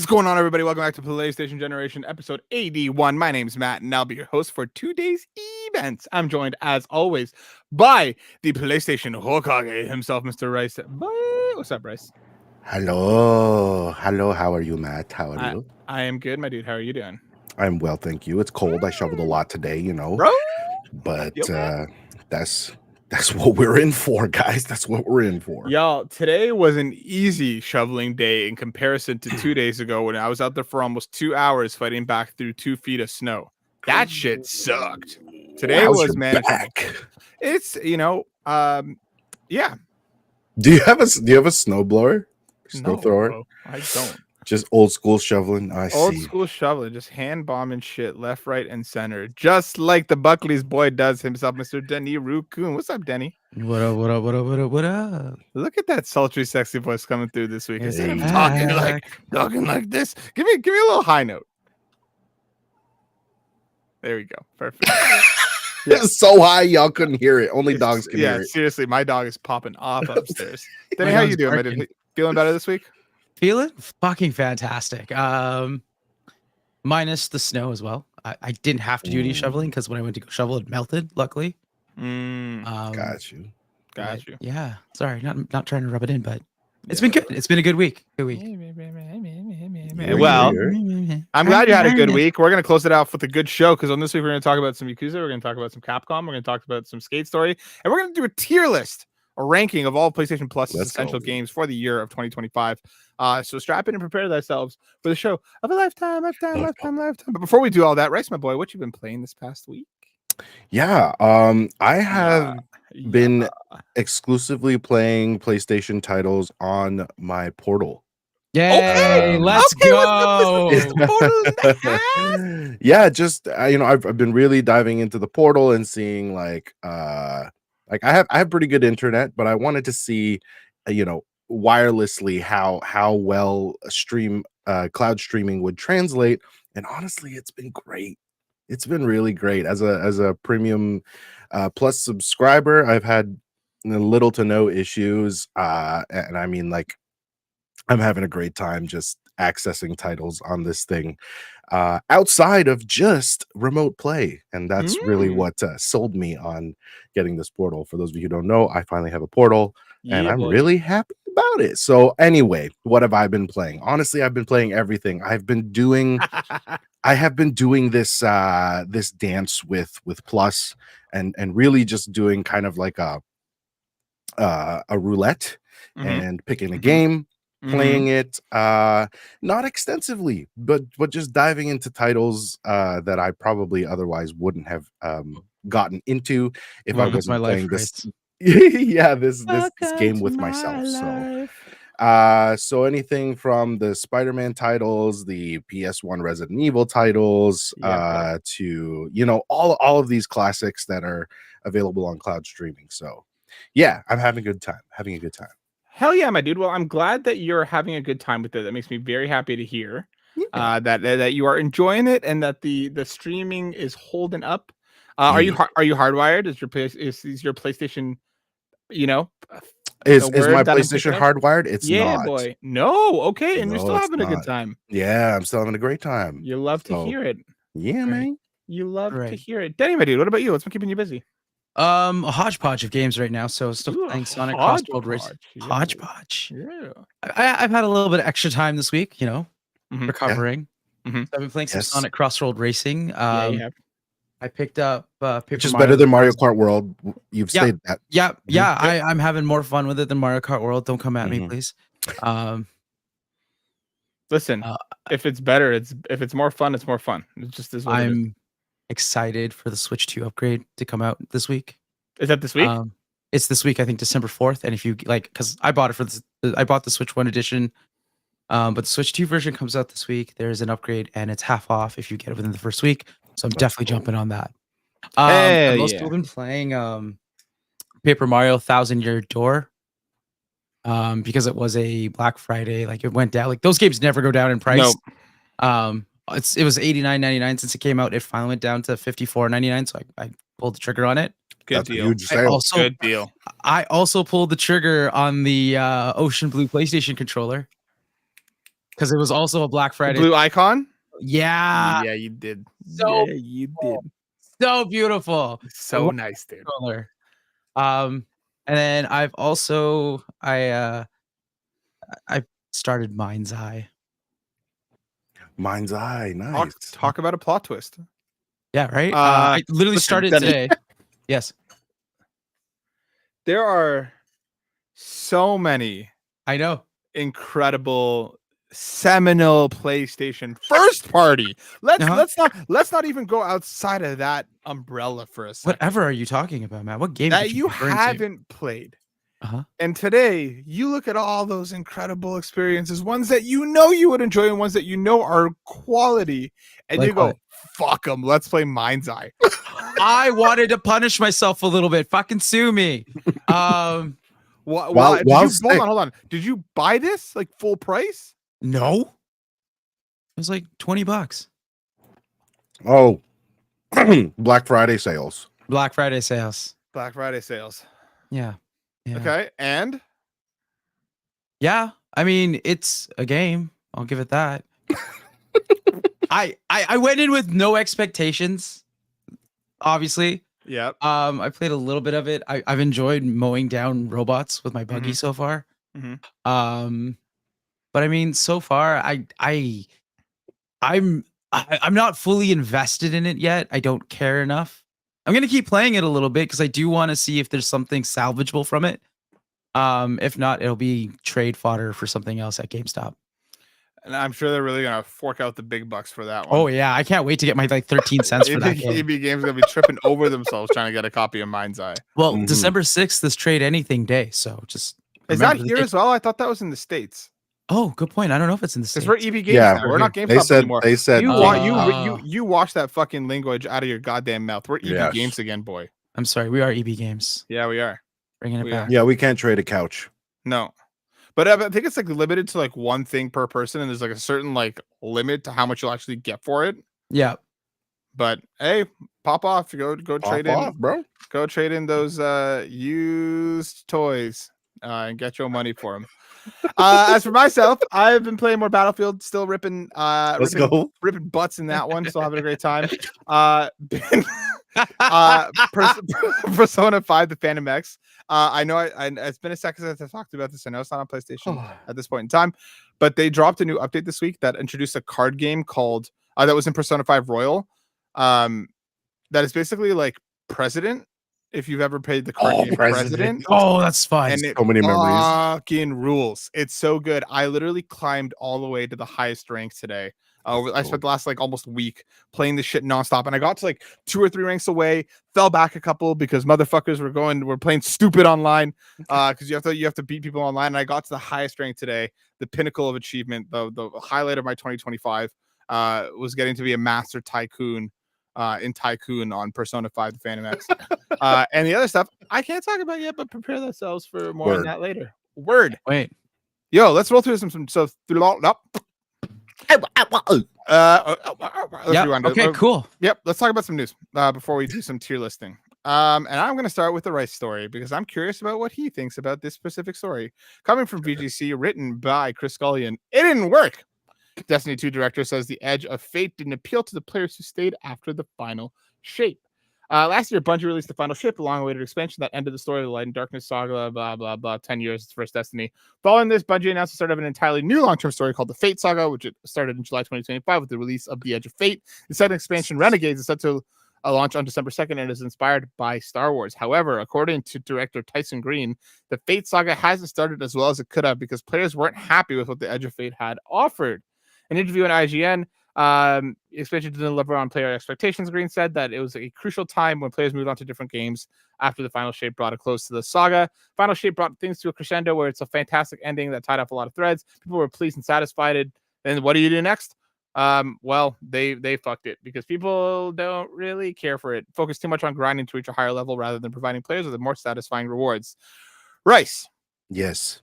going on, everybody? Welcome back to PlayStation Generation episode 81. My name's Matt, and I'll be your host for today's events. I'm joined, as always, by the PlayStation Hokage himself, Mr. Rice. What's up, Bryce? Hello. How are you, Matt? How are you? I am good, my dude. How are you doing? I'm well, thank you. It's cold. I shoveled a lot today, Bro? but that's what we're in for, guys. That's what we're in for. Y'all, today was an easy shoveling day in comparison to 2 days ago when I was out there for almost 2 hours fighting back through 2 feet of snow. That shit sucked. Today was manageable. It's yeah. Do you have a snowblower? Snow thrower? Bro, I don't. Just old school shoveling. Old school shoveling, just hand bombing shit left, right, and center, just like the Buckley's boy does himself, Mr. Denny Rukun. What's up, Denny? What up? Look at that sultry, sexy voice coming through this week. Instead of talking like this, give me a little high note. There we go. Perfect. It's so high y'all couldn't hear it. Only dogs can hear it. Seriously, my dog is popping off upstairs. Denny, how you doing, man? Feeling better this week? Feeling fucking fantastic. Minus the snow as well. I didn't have to do any shoveling because when I went to go shovel, it melted. Luckily. Got you. Yeah. Sorry, not trying to rub it in, but it's been good. It's been a good week. Good week. Well, I'm glad you had a good week. We're gonna close it out with a good show because on this week we're gonna talk about some Yakuza, we're gonna talk about some Capcom, we're gonna talk about some Skate Story, and we're gonna do a tier list, a ranking of all PlayStation Plus's essential games for the year of 2025. So strap in and prepare thyself for the show of a lifetime. But before we do all that, Rice, my boy, what you been playing this past week? Yeah, I have been exclusively playing PlayStation titles on my portal. Yay! Let's go. Yeah, just I've been really diving into the portal and seeing like I have pretty good internet, but I wanted to see wirelessly how well cloud streaming would translate, and honestly it's been great. It's been really great. As a premium plus subscriber, I've had little to no issues, and I mean, like, I'm having a great time just accessing titles on this thing outside of just remote play, and that's really what sold me on getting this portal. For those of you who don't know, I finally have a portal, and I'm really happy about it. So anyway, what have I been playing? Honestly, I've been playing everything. I have been doing this this dance with Plus, and really just doing kind of like a roulette and picking a game, playing it not extensively, but just diving into titles that I probably otherwise wouldn't have gotten into if I wasn't playing this. This game with myself. So anything from the Spider-Man titles, the PS1 Resident Evil titles, to all of these classics that are available on cloud streaming. So yeah, I'm having a good time. Hell yeah, my dude. Well, I'm glad that you're having a good time with it. That makes me very happy to hear that you are enjoying it and that the streaming is holding up. Are you hardwired? Is your PlayStation, is my PlayStation hardwired? It's not. Boy. No, okay, and you're still having a good time. Yeah, I'm still having a great time. You love to hear it. Yeah, man. You love to hear it. Danny, my dude, what about you? What's been keeping you busy? A hodgepodge of games right now, so still playing Sonic Crossroad Racing. Hodgepodge. Yeah. I've had a little bit of extra time this week, recovering. So I've been playing some Sonic Crossroad Racing. I picked up which is better than Mario Kart World. You've stated that. I'm having more fun with it than Mario Kart World. Don't come at me, please. Listen, if it's better, if it's more fun, it's more fun. It just is what I'm excited for the Switch 2 upgrade to come out this week. Is that this week? It's this week, I think December 4th. And if you because I bought it I bought the Switch 1 edition, but the Switch 2 version comes out this week. There's an upgrade and it's half off if you get it within the first week. So I'm definitely jumping on that. I've also been playing Paper Mario 1000 Year Door because it was a Black Friday. Like, it went down. Like, those games never go down in price. Nope. It was $89.99 since it came out. It finally went down to $54.99. So I pulled the trigger on it. Good deal. Good deal. I also pulled the trigger on the Ocean Blue PlayStation controller. because it was also a Black The Friday. blue icon. Yeah, Yeah, you did. So yeah, you did. so beautiful. So nice, dude. Color. And then I've also I started Mind's Eye. Mind's Eye, nice. Talk about a plot twist. Yeah, right. I literally started Denny. today. Yes, There are so many I know. incredible seminal PlayStation first party. Let's not even go outside of that umbrella for a second. Whatever are you talking about, Matt? What game That did you referring to? haven't played. Uh-huh. And today, you look at all those incredible experiences, ones that you know you would enjoy and ones that you know are quality, and Like you go, what? fuck them, let's play Mind's Eye. I wanted to punish myself a little bit. Fucking sue me. Why, While hold on. Did you buy this like full price? No. It was like $20. Oh, Black Friday sales. Black Friday sales. Black Friday sales. Yeah. Okay, and Yeah. I mean, it's a game. I'll give it that. I went in with no expectations. Obviously. yep. I played a little bit of it. I've enjoyed mowing down robots with my buggy so far. Mhm. But I mean, so far, I'm not fully invested in it yet. I don't care enough. I'm gonna keep playing it a little bit because I do want to see if there's something salvageable from it. If not, it'll be trade fodder for something else at GameStop. And I'm sure they're really gonna fork out the big bucks for that one. Oh yeah, I can't wait to get my like 13 cents for that game. EB Games gonna be tripping over themselves trying to get a copy of Mind's Eye. Well, December 6th is Trade Anything Day, so just is that here as well? I thought that was in the States. Oh, good point. I don't know if it's in the States. Because we're EB Games now. We're not GameStop anymore. They said you wash that fucking language out of your goddamn mouth. We're EB Games again, boy. I'm sorry, we are EB Games. Yeah, we are. Bringing it back. Yeah, we can't trade a couch. No. But I think it's like limited to like one thing per person, and there's like a certain like limit to how much you'll actually get for it. Yeah. But hey, pop off. Go trade in, bro. Go trade in those used toys and get your money for them. As for myself, I've been playing more Battlefield, still ripping butts in that one, still having a great time. Persona 5, the Phantom X. I know it's been a second since I talked about this. I know it's not on PlayStation at this point in time, but they dropped a new update this week that introduced a card game called that was in Persona 5 Royal. That is basically like President. If you've ever played the card game President. Oh, that's fun. And it so many memories. Fucking rules. It's so good. I literally climbed all the way to the highest rank today. I spent the last like almost week playing this shit nonstop, and I got to like 2 or 3 ranks away, fell back a couple because motherfuckers were playing stupid online. Because you have to beat people online. And I got to the highest rank today, the pinnacle of achievement, the highlight of my 2025 was getting to be a master tycoon in Tycoon on Persona 5 the Phantom X. And the other stuff I can't talk about yet, but prepare themselves for more on that later. Wait. Yo, let's roll through some stuff. Okay, cool. Yep, let's talk about some news before we do some tier listing. And I'm going to start with the Rice story because I'm curious about what he thinks about this specific story. Coming from VGC, written by Chris Scullion. It didn't work. Destiny 2 director says the Edge of Fate didn't appeal to the players who stayed after the final shape. Last year, Bungie released the final shape, a long-awaited expansion that ended the story of the Light and Darkness saga, blah, blah, blah, 10 years, its first Destiny. Following this, Bungie announced the start of an entirely new long-term story called the Fate Saga, which it started in July 2025 with the release of the Edge of Fate. The second expansion, Renegades, is set to launch on December 2nd and is inspired by Star Wars. However, according to director Tyson Green, the Fate Saga hasn't started as well as it could have because players weren't happy with what the Edge of Fate had offered. An interview on IGN, expansion didn't deliver on player expectations. Green said that it was a crucial time when players moved on to different games after the final shape brought a close to the saga. Final shape brought things to a crescendo where it's a fantastic ending that tied up a lot of threads. People were pleased and satisfied. And what do you do next? Well, they fucked it because people don't really care for it. Focus too much on grinding to reach a higher level rather than providing players with more satisfying rewards. Rice. Yes.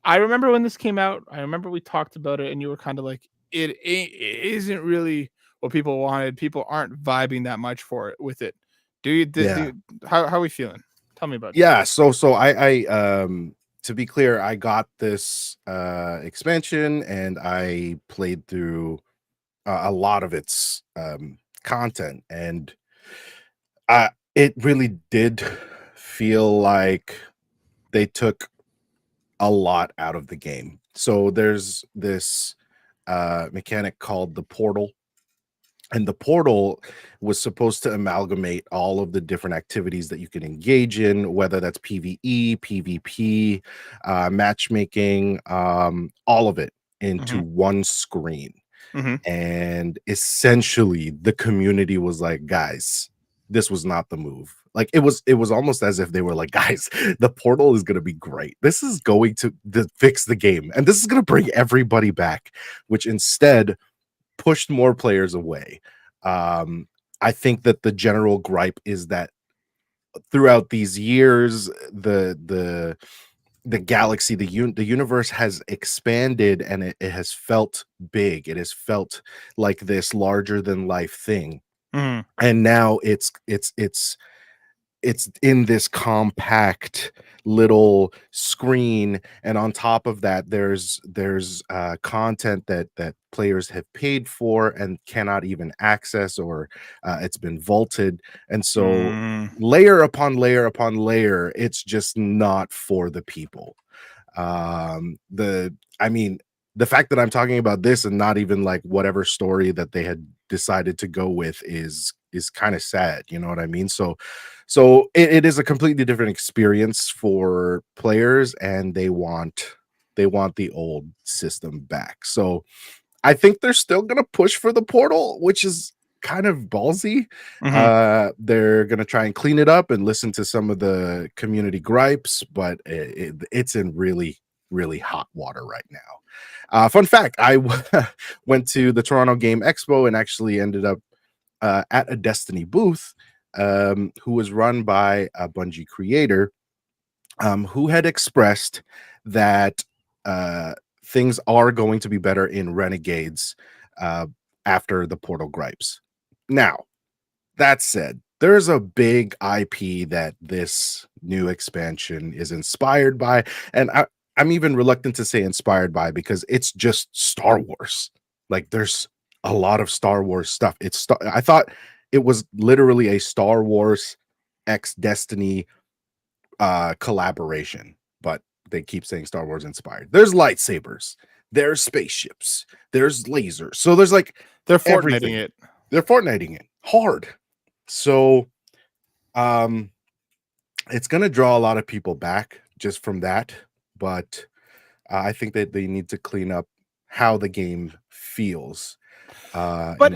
I remember when this came out. I remember we talked about it and you were kind of like, it isn't really what people wanted. People aren't vibing that much for it with it. How are we feeling? Tell me about it. Yeah. So to be clear, I got this expansion and I played through a lot of its content, and it really did feel like they took a lot out of the game. So there's this mechanic called the portal, and the portal was supposed to amalgamate all of the different activities that you can engage in, whether that's PvE, PvP, matchmaking, all of it into one screen. And essentially the community was like, guys, this was not the move. Like it was almost as if they were like, guys, the portal is going to be great. This is going to fix the game, and this is going to bring everybody back, which instead pushed more players away. I think that the general gripe is that throughout these years, the galaxy, the universe has expanded, and it has felt big. It has felt like this larger than life thing. And now it's in this compact little screen, and on top of that there's content that players have paid for and cannot even access, or it's been vaulted, and so layer upon layer upon layer, it's just not for the people. The fact that I'm talking about this and not even like whatever story that they had decided to go with is kind of sad, you know what I mean? So it is a completely different experience for players, and they want the old system back. So I think they're still gonna push for the portal, which is kind of ballsy. They're gonna try and clean it up and listen to some of the community gripes, but it's in really, really hot water right now. Fun fact, I went to the Toronto Game Expo and actually ended up at a Destiny booth, who was run by a Bungie creator, who had expressed that things are going to be better in Renegades after the portal gripes. Now, that said, there's a big IP that this new expansion is inspired by, and I'm even reluctant to say inspired by, because it's just Star Wars. Like, there's a lot of Star Wars stuff. I thought it was literally a Star Wars X Destiny collaboration, but they keep saying Star Wars inspired. There's lightsabers, there's spaceships, there's lasers. So there's like they're Fortniting it. They're Fortniting it hard. So it's gonna draw a lot of people back just from that, but I think that they need to clean up how the game feels. But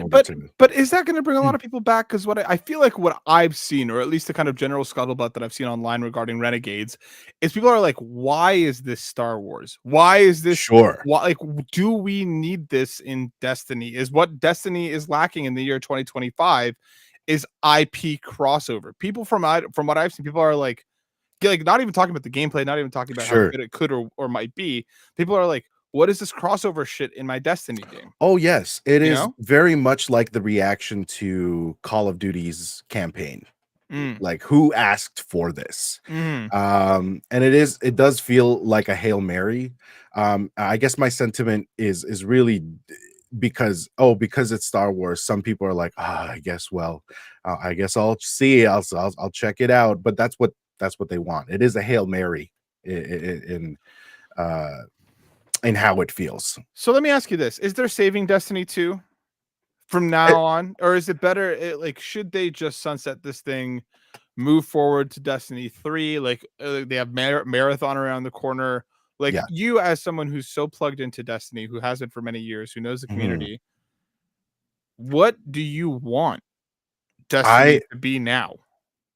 is that going to bring a lot of people back? Because I feel like what I've seen, or at least the kind of general scuttlebutt that I've seen online regarding Renegades, is people are like, "Why is this Star Wars? Why is this? Sure. Why, like, do we need this in Destiny? Is what Destiny is lacking in the year 2025 is IP crossover." People from what I've seen, people are like not even talking about the gameplay, not even talking about how good it could or might be. People are like, what is this crossover shit in my Destiny game? Oh, yes. It is very much like the reaction to Call of Duty's campaign. Like, who asked for this? And it does feel like a Hail Mary. I guess my sentiment is really because it's Star Wars. Some people are like, I guess I'll see. I'll check it out. But that's what they want. It is a Hail Mary in how it feels. So let me ask you this: is there saving Destiny 2 from now on, or is it better? Should they just sunset this thing, move forward to Destiny 3? Like they have Marathon around the corner. Like you, as someone who's so plugged into Destiny, who has been for many years, who knows the community, what do you want Destiny to be now?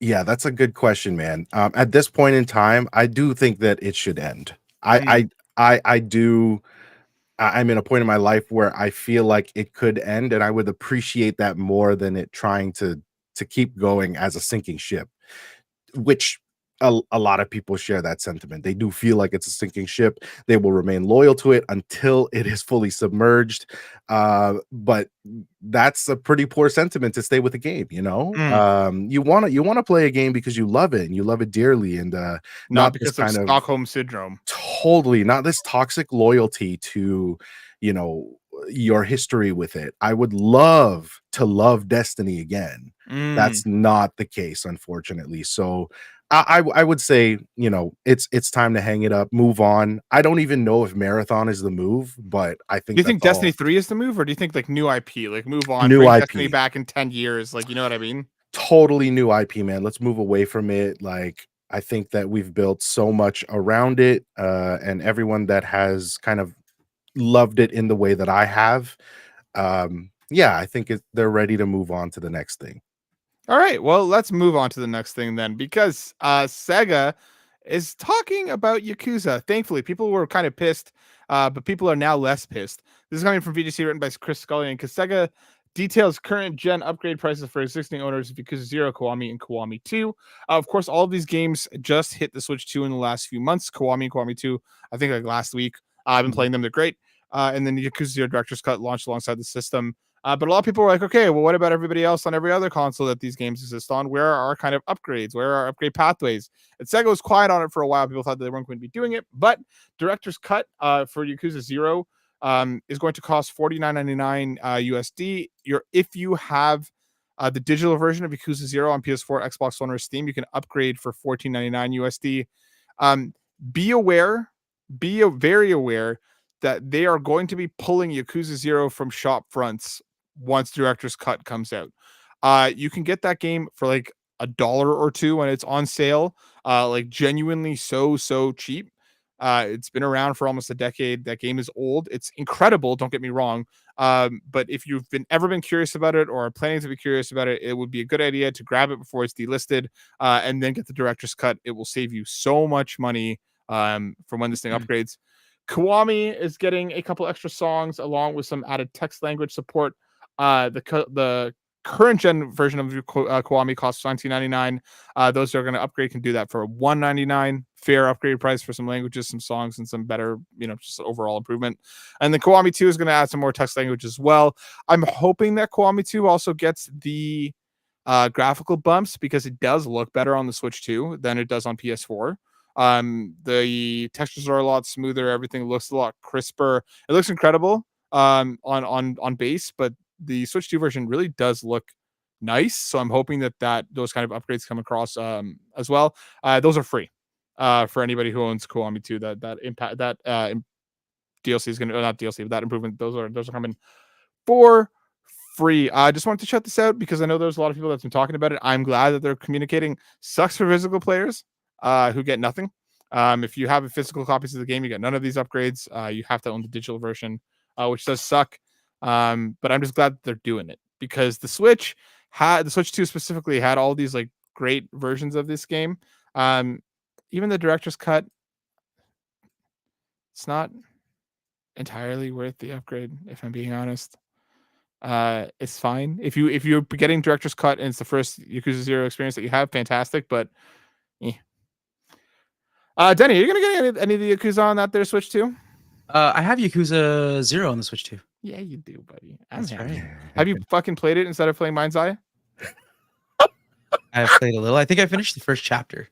Yeah, that's a good question, man. At this point in time, I do think that it should end. I do. I'm in a point in my life where I feel like it could end, and I would appreciate that more than it trying to keep going as a sinking ship, which a lot of people share that sentiment. They do feel like it's a sinking ship. They will remain loyal to it until it is fully submerged. But that's a pretty poor sentiment to stay with the game. You want to play a game because you love it and you love it dearly, and not this because of kind of Stockholm syndrome. Totally not this toxic loyalty to your history with it. I would love to love Destiny again. That's not the case, unfortunately. So I would say, it's time to hang it up, move on. I don't even know if Marathon is the move, but I think Do you think Destiny 3 is the move, or do you think like new IP, like move on, new bring IP. Destiny back in 10 years? Like, you know what I mean? Totally new IP, man. Let's move away from it. Like, I think that we've built so much around it, and everyone that has kind of loved it in the way that I have. I think they're ready to move on to the next thing. All right, well, let's move on to the next thing then, because Sega is talking about Yakuza. Thankfully, people were kind of pissed, but people are now less pissed. This is coming from VGC, written by Chris Scullion, because Sega details current gen upgrade prices for existing owners of Yakuza 0, Kiwami, and Kiwami 2. Of course, all of these games just hit the Switch 2 in the last few months. Kiwami and Kiwami 2, I think like last week. I've been playing them. They're great. And then the Yakuza 0 Director's Cut launched alongside the system. But a lot of people were like, okay, well, what about everybody else on every other console that these games exist on? Where are our kind of upgrades? Where are our upgrade pathways? And Sega was quiet on it for a while. People thought they weren't going to be doing it. But Director's Cut for Yakuza 0 is going to cost $49.99 USD. If you have the digital version of Yakuza 0 on PS4, Xbox One, or Steam, you can upgrade for $14.99 USD. Be very aware that they are going to be pulling Yakuza 0 from shop fronts once Director's Cut comes out. You can get that game for like $1 or $2 when it's on sale, like genuinely so cheap. It's been around for almost a decade. That game is old. It's incredible, don't get me wrong. But if you've ever been curious about it or are planning to be curious about it, it would be a good idea to grab it before it's delisted, and then get the Director's Cut. It will save you so much money from when this thing upgrades. Kiwami is getting a couple extra songs along with some added text language support. The current gen version of Kiwami costs $19.99. Those that are going to upgrade can do that for $199. Fair upgrade price for some languages, some songs, and some better, just overall improvement. And the Kiwami 2 is going to add some more text language as well. I'm hoping that Kiwami 2 also gets the graphical bumps, because it does look better on the Switch 2 than it does on PS4. The textures are a lot smoother. Everything looks a lot crisper. It looks incredible on base, but the Switch 2 version really does look nice. So I'm hoping that those kind of upgrades come across as well. Those are free for anybody who owns Kiwami 2. That DLC is gonna, not DLC, but that improvement, those are coming for free. I just wanted to shout this out because I know there's a lot of people that's been talking about it. I'm glad that they're communicating. Sucks for physical players who get nothing. If you have physical copies of the game, you get none of these upgrades. You have to own the digital version, which does suck. But I'm just glad that they're doing it, because the Switch 2 specifically had all these like great versions of this game. Even the Director's Cut, it's not entirely worth the upgrade, if I'm being honest. It's fine if you're getting Director's Cut and it's the first Yakuza 0 experience that you have, fantastic. But Denny, are you gonna get any of the Yakuza on that there Switch 2? I have Yakuza 0 on the Switch 2. Yeah, you do, buddy. That's right. Have you fucking played it instead of playing Mind's Eye? I've played a little. I think I finished the first chapter.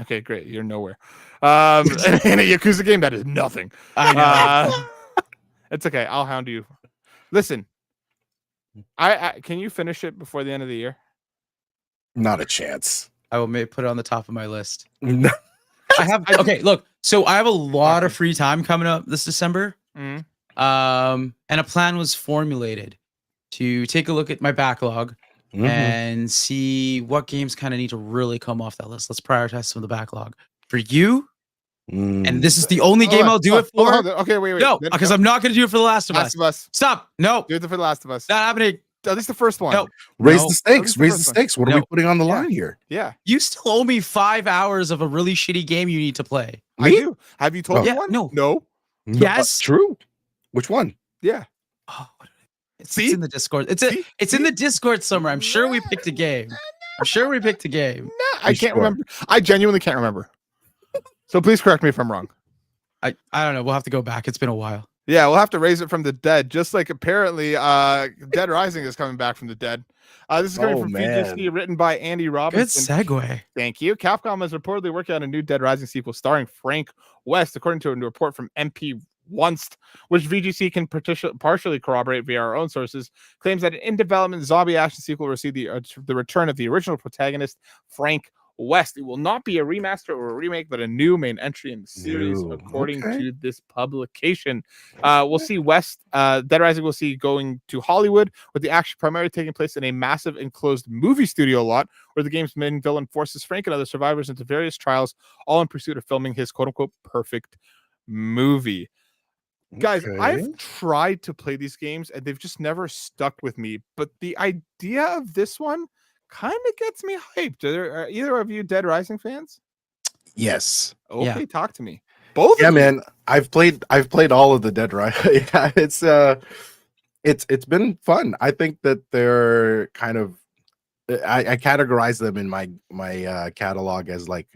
Okay, great. You're nowhere. In a Yakuza game, that is nothing. I know. It's okay. I'll hound you. Listen, I can you finish it before the end of the year? Not a chance. I will put it on the top of my list. No. Look. So I have a lot of free time coming up this December. Mm-hmm. And a plan was formulated to take a look at my backlog and see what games kind of need to really come off that list. Let's prioritize some of the backlog for you. And this is the only game I'll do it for. Okay, wait. No, because I'm not going to do it for The Last of Us. Stop. No. Do it for The Last of Us. Not happening. At least the first one. No. Raise the stakes. Raise the stakes. What are we putting on the line here? Yeah. You still owe me 5 hours of a really shitty game you need to play. I do. Have you told me one? No. Yes. True. Which one? Yeah. Oh, it's in the Discord. It's in the Discord somewhere. I'm sure we picked a game. I can't remember. I genuinely can't remember. So please correct me if I'm wrong. I don't know. We'll have to go back. It's been a while. Yeah, we'll have to raise it from the dead. Just like apparently, Dead Rising is coming back from the dead. This is coming from VGC, written by Andy Robinson. Good segue. Thank you. Capcom is reportedly working on a new Dead Rising sequel starring Frank West, according to a report from MP Wunst, which VGC can partially corroborate via our own sources. Claims that an in-development zombie action sequel will receive the return of the original protagonist, Frank West. It will not be a remaster or a remake, but a new main entry in the series, according to this publication. We'll see West, Dead Rising will see going to Hollywood, with the action primarily taking place in a massive enclosed movie studio lot, where the game's main villain forces Frank and other survivors into various trials, all in pursuit of filming his quote-unquote perfect movie. Guys, I've tried to play these games, and they've just never stuck with me, but the idea of this one kind of gets me hyped. Are either of you Dead Rising fans? Yes. Okay, talk to me. Both. Yeah, man. I've played all of the Dead Rising. Yeah, it's been fun. I think that they're kind of I categorize them in my catalog as like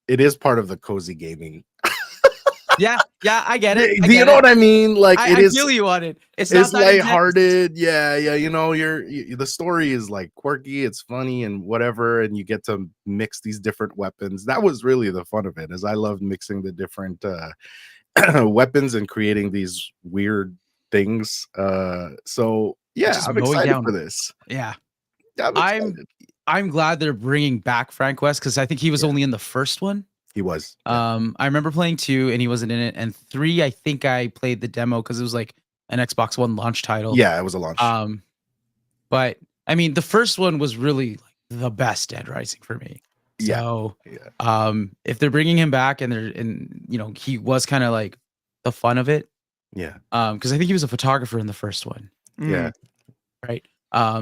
it is part of the cozy gaming. Yeah, I get it. Do you know what I mean? Like I feel you on it. It's lighthearted. Yeah. You know, the story is like quirky. It's funny and whatever, and you get to mix these different weapons. That was really the fun of it. Is I loved mixing the different weapons and creating these weird things. So yeah, I'm excited for this. Yeah, I'm glad they're bringing back Frank West because I think he was only in the first one. He was. I remember playing 2 and he wasn't in it, and 3 I think I played the demo because it was like an Xbox One launch title. Yeah, it was a launch. But I mean, the first one was really like the best Dead Rising for me. So, if they're bringing him back and he was kind of like the fun of it. Yeah. Because I think he was a photographer in the first one. Yeah. Right.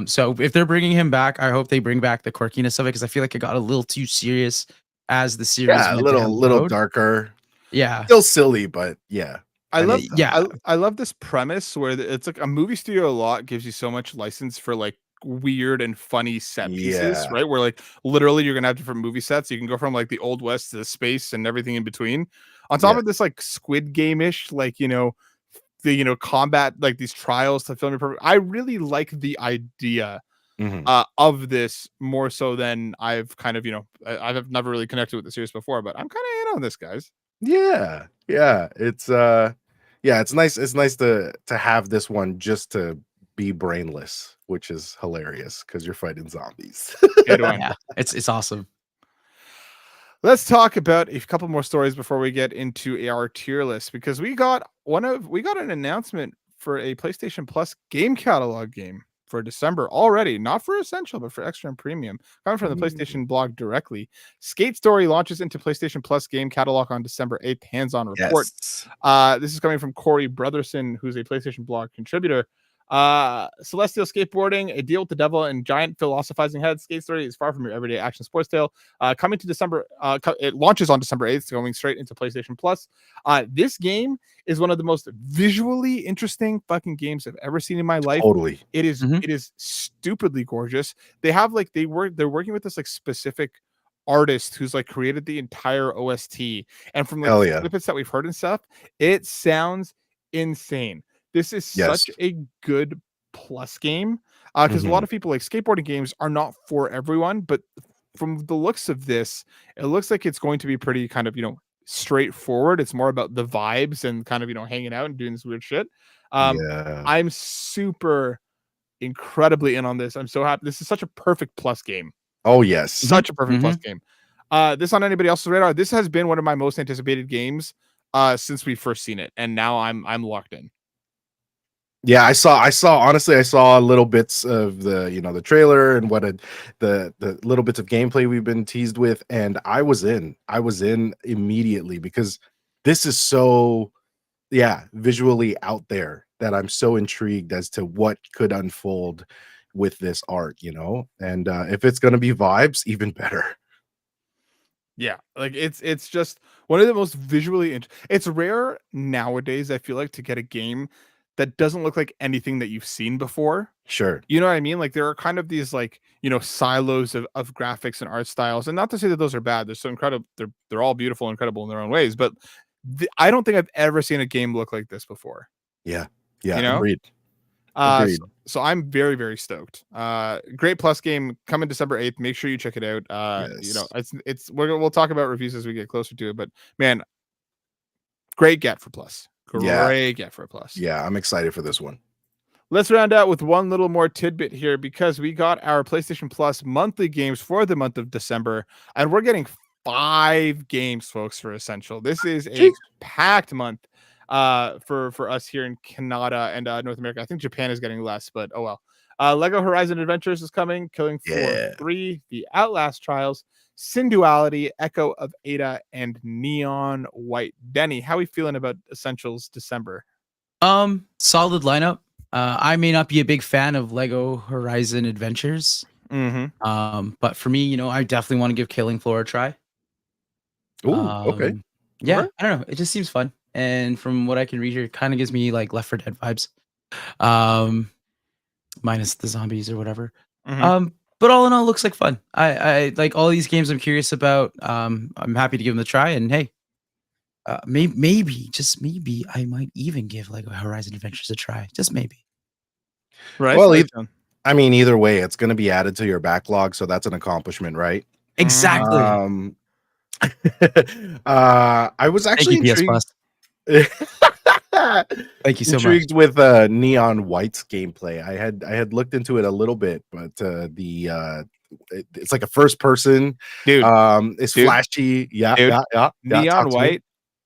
So if they're bringing him back, I hope they bring back the quirkiness of it because I feel like it got a little too serious as the series. Yeah, a little darker. Yeah. Still silly, but yeah. I love this premise where it's like a movie studio lot gives you so much license for like weird and funny set pieces, right? Where like literally you're gonna have different movie sets. You can go from like the Old West to the space and everything in between. On top of this like Squid Game-ish, like the combat, like these trials to film your. I really like the idea of this more so than I've kind of I've never really connected with the series before, but I'm kind of in on this, guys. Yeah, it's it's nice. It's nice to have this one just to be brainless, which is hilarious because you're fighting zombies. Yeah, it's awesome. Let's talk about a couple more stories before we get into our tier list, because we got an announcement for a PlayStation Plus game catalog game for December already, not for Essential, but for Extra and Premium, coming from the PlayStation blog directly. Skate Story launches into PlayStation Plus game catalog on December 8th. Hands-on report. This is coming from Corey Brotherson, who's a PlayStation blog contributor. Celestial Skateboarding, A Deal with the Devil, and Giant Philosophizing Head. Skate Story is far from your everyday action sports tale. Coming to December, it launches on December 8th, going straight into PlayStation Plus. This game is one of the most visually interesting fucking games I've ever seen in my life. Totally. It is stupidly gorgeous. They have like they're working with this like specific artist who's like created the entire OST, and from like snippets that we've heard and stuff, it sounds insane. This is such a good Plus game because a lot of people like skateboarding games are not for everyone, but from the looks of this, it looks like it's going to be pretty kind of straightforward. It's more about the vibes and kind of hanging out and doing this weird shit. I'm super incredibly in on this. I'm so happy. This is such a perfect Plus game. Oh yes, such a perfect Plus game. This on anybody else's radar? This has been one of my most anticipated games since we first seen it, and now I'm locked in. Yeah, I saw little bits of the trailer and the little bits of gameplay we've been teased with, and I was in immediately because this is so visually out there that I'm so intrigued as to what could unfold with this art, and if it's gonna be vibes, even better. Yeah, like it's just one of the most visually it's rare nowadays, I feel like, to get a game that doesn't look like anything that you've seen before. Sure. You know what I mean? Like there are kind of these like, silos of graphics and art styles. And not to say that those are bad. They're so incredible. They're all beautiful and incredible in their own ways. But I don't think I've ever seen a game look like this before. Yeah. Agreed. Agreed. So I'm very, very stoked. Great Plus game coming December 8th. Make sure you check it out. Yes. We'll talk about reviews as we get closer to it. But man, great get for Plus. Great get for a Plus. Yeah, I'm excited for this one. Let's round out with one little more tidbit here because we got our PlayStation Plus monthly games for the month of December, and we're getting 5 games, folks, for Essential. This is a packed month for us here in Canada and North America. I think Japan is getting less, but oh well. Lego Horizon Adventures is coming, Killing Floor 3, The Outlast Trials, Synduality, Echo of Ada, and Neon White. Denny, how are we feeling about Essentials December? Solid lineup. I may not be a big fan of Lego Horizon Adventures. But for me, I definitely want to give Killing Floor a try. Ooh, okay. Yeah, I don't know. It just seems fun. And from what I can read here, it kind of gives me like Left 4 Dead vibes. Minus the zombies or whatever. But all in all, looks like fun. I like all these games I'm curious about. I'm happy to give them a try. And hey, maybe, just maybe, I might even give Lego Horizon Adventures a try. Just maybe. Right. Well, either way, it's going to be added to your backlog, so that's an accomplishment, right? Exactly. I was actually intrigued. Thank you so intrigued with Neon White's gameplay. I had looked into it a little bit, but it's like a first person. Dude, it's flashy. Yeah. Neon White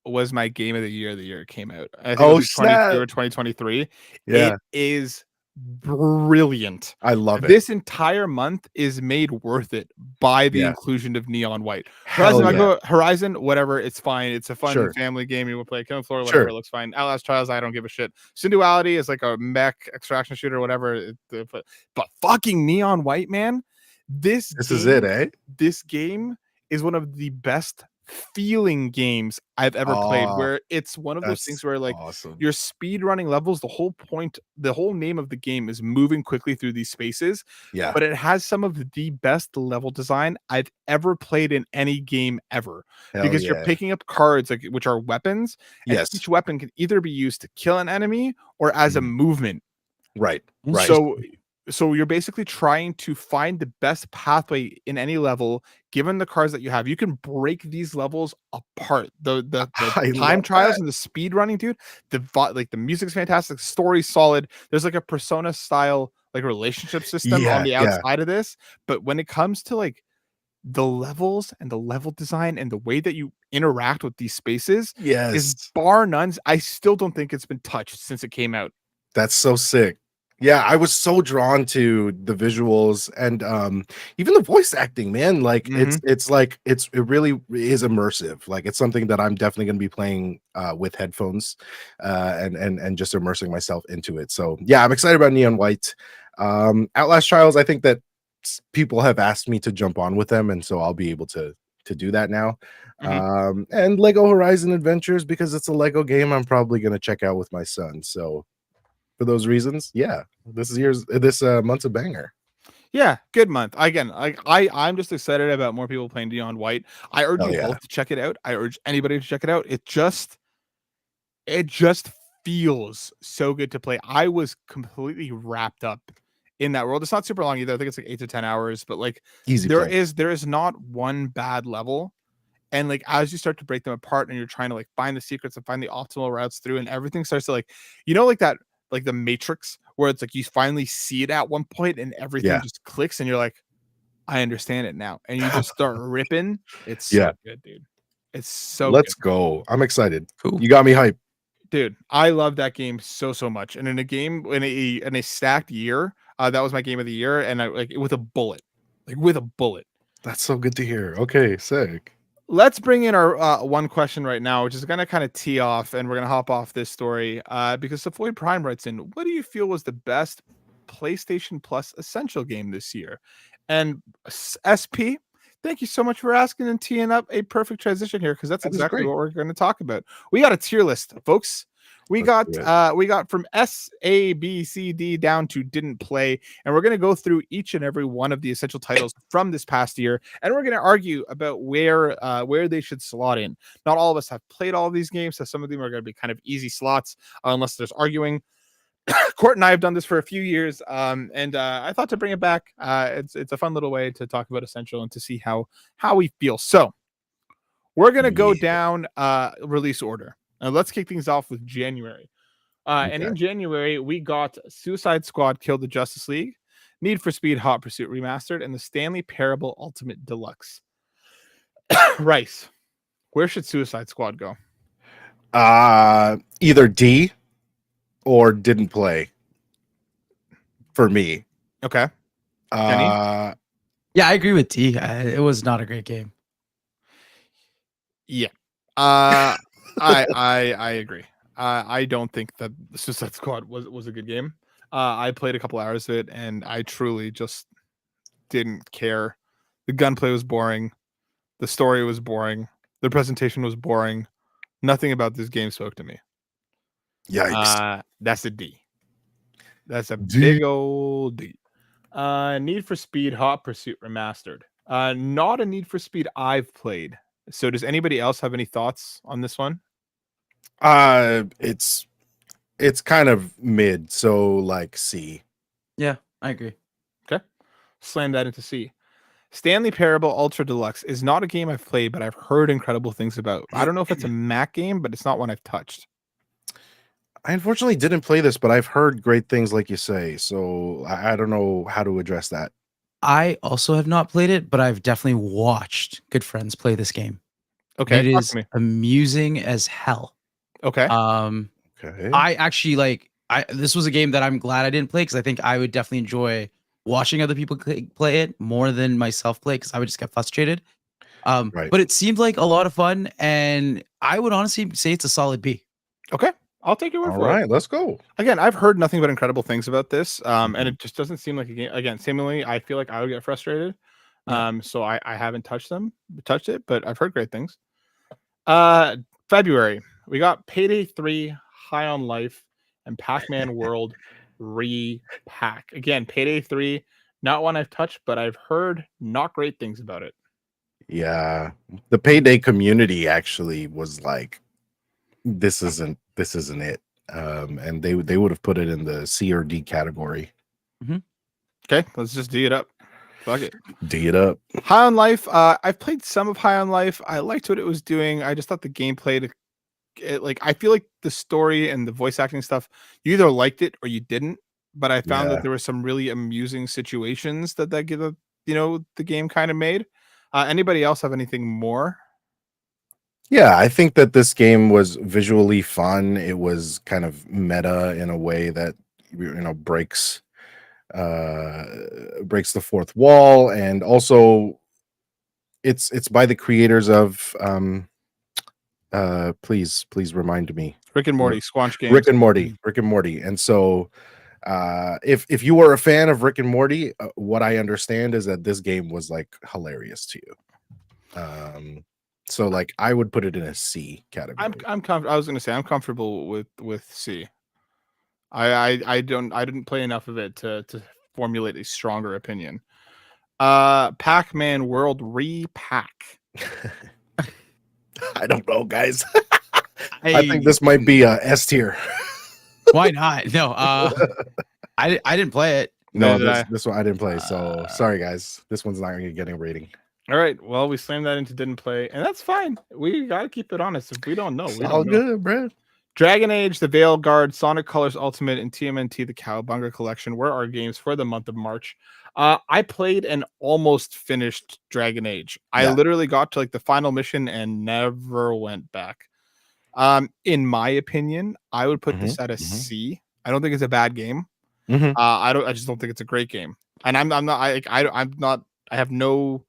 was my game of the year it came out. I think it was 2022 or 2023. Yeah. It is brilliant. I love it. This entire month is made worth it by the inclusion of Neon White. Horizon, whatever, it's fine. It's a fun family game. You will play Killing Floor, whatever, it looks fine. Outlast Trials, I don't give a shit. Synduality is like a mech extraction shooter, whatever. But fucking Neon White, man. This is it, eh? This game is one of the best feeling games I've ever played, where it's one of those things where like your speed running levels, the whole name of the game is moving quickly through these spaces. But it has some of the best level design I've ever played in any game ever. Because you're picking up cards which are weapons. And each weapon can either be used to kill an enemy or as a movement. Right. So you're basically trying to find the best pathway in any level, given the cards that you have. You can break these levels apart. The time trials and the speed running, dude. The music's fantastic, the story's solid. There's like a Persona style like relationship system on the outside of this. But when it comes to like the levels and the level design and the way that you interact with these spaces, is bar none. I still don't think it's been touched since it came out. That's so sick. Yeah, I was so drawn to the visuals and even the voice acting, man. Like it really is immersive. Like it's something that I'm definitely going to be playing with headphones and just immersing myself into it. So yeah, I'm excited about Neon White. Outlast Trials, I think that people have asked me to jump on with them, and so I'll be able to do that now. And Lego Horizon Adventures, because it's a Lego game, I'm probably going to check out with my son. So for those reasons, this month's a banger. Yeah, good month. Again, I'm just excited about more people playing Neon White. I urge you both to check it out. I urge anybody to check it out. It just feels so good to play. I was completely wrapped up in that world. It's not super long either. I think it's like 8 to 10 hours, but like there is not one bad level. And like as you start to break them apart and you're trying to like find the secrets and find the optimal routes through, and everything starts to like, like that, like the Matrix, where it's like you finally see it at one point and everything just clicks and you're like, I understand it now. And you just start ripping. It's so good, dude. It's so Let's good. go. I'm excited. Cool. You got me hyped. Dude, I love that game so much. And in a game in a stacked year, that was my game of the year, and I like with a bullet. That's so good to hear. Okay, sick. Let's bring in our one question right now, which is going to kind of tee off, and we're going to hop off this story because Savoy Prime writes in, what do you feel was the best PlayStation Plus Essential game this year? And SP, thank you so much for asking and teeing up a perfect transition here, because that's exactly what we're going to talk about. We got a tier list, folks. We got from S, A, B, C, D down to didn't play, and we're going to go through each and every one of the essential titles from this past year, and we're going to argue about where they should slot in. Not all of us have played all of these games, so some of them are going to be kind of easy slots unless there's arguing. Court and I have done this for a few years, and I thought to bring it back. It's a fun little way to talk about essential and to see how we feel. So we're gonna go down release order. Now let's kick things off with January. And in January we got Suicide Squad: Kill the Justice League, Need for Speed: Hot Pursuit Remastered, and the Stanley Parable Ultimate Deluxe. Rice, where should Suicide Squad go? Either D or didn't play for me. Okay. Yeah, I agree with D. It was not a great game. Yeah. I agree. I don't think that Suicide Squad was a good game. I played a couple hours of it and I truly just didn't care. The gunplay was boring. The story was boring. The presentation was boring. Nothing about this game spoke to me. Yikes. That's a D. That's a big old D. Need for Speed: Hot Pursuit Remastered. Not a Need for Speed I've played. So does anybody else have any thoughts on this one? It's kind of mid, so like C. Yeah, I agree. Okay. Slam that into C. Stanley Parable Ultra Deluxe is not a game I've played, but I've heard incredible things about. I don't know if it's a Mac game, but it's not one I've touched. I unfortunately didn't play this, but I've heard great things like you say. So I don't know how to address that. I also have not played it, but I've definitely watched good friends play this game. Okay. It is amusing as hell. Okay. Okay. I actually this was a game that I'm glad I didn't play because I think I would definitely enjoy watching other people play it more than myself play because I would just get frustrated. Right. But it seemed like a lot of fun, and I would honestly say it's a solid B. Okay. I'll take your word for it. All right, let's go. Again, I've heard nothing but incredible things about this. And it just doesn't seem like a game. Again, seemingly, I feel like I would get frustrated. Yeah. So I haven't touched it, but I've heard great things. February, we got Payday 3, High on Life, and Pac-Man World Repack. Again, Payday 3, not one I've touched, but I've heard not great things about it. Yeah, the Payday community actually was like, this isn't it. And they would have put it in the C or D category. Okay, let's just D it up. Fuck it. D it up. High on Life. I've played some of High on Life. I liked what it was doing. I just thought the gameplay, I feel like the story and the voice acting stuff, you either liked it or you didn't. But I found that there were some really amusing situations that the game kind of made. Anybody else have anything more? Yeah, I think that this game was visually fun. It was kind of meta in a way that breaks the fourth wall, and also it's by the creators of please remind me. Rick and Morty, Squanch Games. Rick and Morty. And so if you were a fan of Rick and Morty, what I understand is that this game was like hilarious to you. So like I would put it in a C category. I was gonna say I'm comfortable with C. I didn't play enough of it to formulate a stronger opinion. Pac-Man World Repack. I don't know, guys. I think this might be a S tier. Why not? No, I didn't play it. No, this one I didn't play. So sorry, guys. This one's not going to get a rating. All right. Well, we slammed that into didn't play, and that's fine. We got to keep it honest. If we don't know, we all don't know. Good, bro. Dragon Age, The Veil Guard, Sonic Colors Ultimate, and TMNT The Cowabunga Collection were our games for the month of March. I played and almost finished Dragon Age. I literally got to like the final mission and never went back. In my opinion, I would put this at a C. I don't think it's a bad game. I just don't think it's a great game. And I have no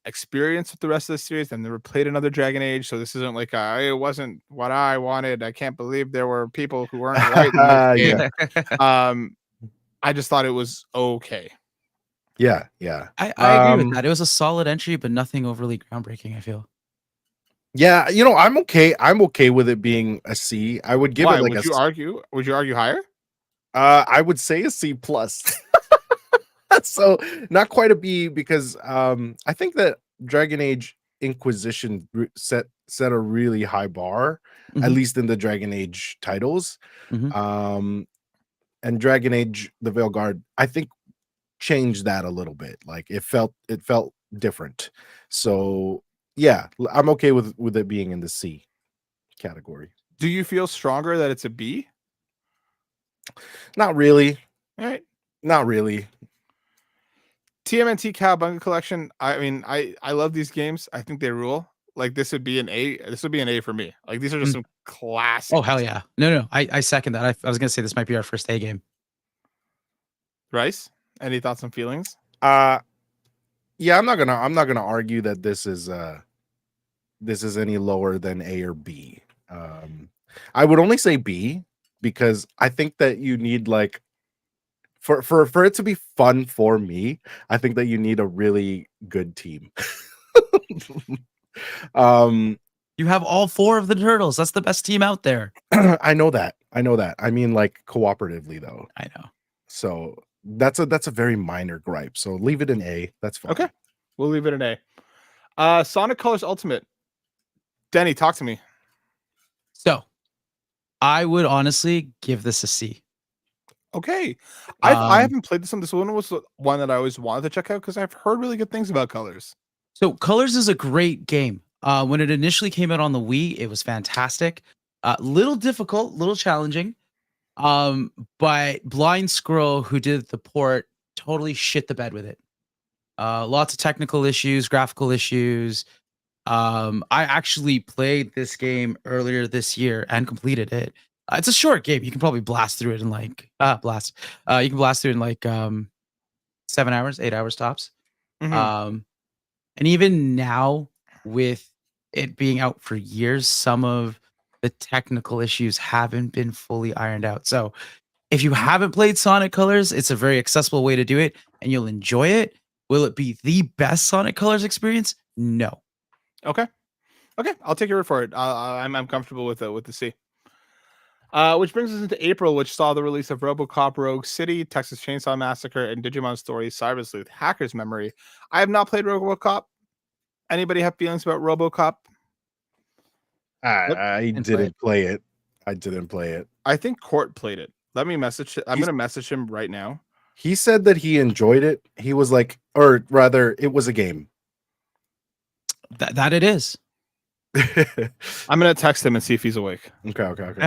experience with the rest of the series. I've never played another Dragon Age, so this isn't like it wasn't what I wanted. I can't believe there were people who weren't right in this game. I just thought it was okay. Yeah. I agree with that. It was a solid entry, but nothing overly groundbreaking, I feel. Yeah, you know, I'm okay. I'm okay with it being a C. I would give Why it like would you argue? Would you argue higher? I would say a C plus. So not quite a B because I think that Dragon Age Inquisition set a really high bar, at Mhm. least in the Dragon Age titles. Mhm. And Dragon Age the Veilguard, I think, changed that a little bit. Like it felt different. So yeah, I'm okay with it being in the C category. Do you feel stronger that it's a B? Not really. All right. Not really. TMNT Cowabunga Collection. I mean, I love these games. I think they rule. Like this would be an A. This would be an A for me. Like these are just some classic. Oh hell yeah! No, I second that. I was gonna say this might be our first A game. Rice, any thoughts and feelings? Yeah, I'm not gonna argue that this is any lower than A or B. I would only say B because I think that you need like for it to be fun for me, I think that you need a really good team. You have all 4 of the turtles. That's the best team out there. I know that. I mean, like cooperatively though. I know. So that's a very minor gripe. So leave it in A. That's fine. Okay, we'll leave it an A. Sonic Colors Ultimate. Denny, talk to me. So, I would honestly give this a C. Okay, I haven't played this one. This one was one that I always wanted to check out because I've heard really good things about Colors. So, Colors is a great game. When it initially came out on the Wii, it was fantastic. Little difficult, little challenging. But Blind Squirrel, who did the port, totally shit the bed with it. Lots of technical issues, graphical issues. I actually played this game earlier this year and completed it. It's a short game. You can probably blast through it in like blast. You can blast through it in like 7 hours, 8 hours tops. Mhm. And even now, with it being out for years, some of the technical issues haven't been fully ironed out. So if you haven't played Sonic Colors, it's a very accessible way to do it and you'll enjoy it. Will it be the best Sonic Colors experience? No. Okay, I'll take your word for it. I'm comfortable with the C. Which brings us into April, which saw the release of RoboCop Rogue City, Texas Chainsaw Massacre, and Digimon Stories Cyber Sleuth Hacker's Memory. I have not played RoboCop. Anybody have feelings about RoboCop? I didn't play it. I didn't play it. I think Court played it. Let me message. I'm going to message him right now. He said that he enjoyed it. He was like, or rather, it was a game. That it is. I'm going to text him and see if he's awake. Okay.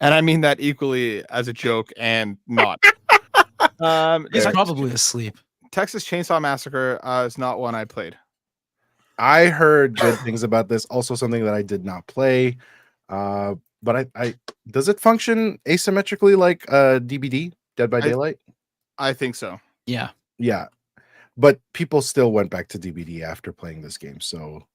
And I mean that equally as a joke and not. He's probably asleep. Texas Chainsaw Massacre is not one I played. I heard good things about this. Also, something that I did not play. But I does it function asymmetrically like DBD, Dead by Daylight? I think so. Yeah. But people still went back to DBD after playing this game. So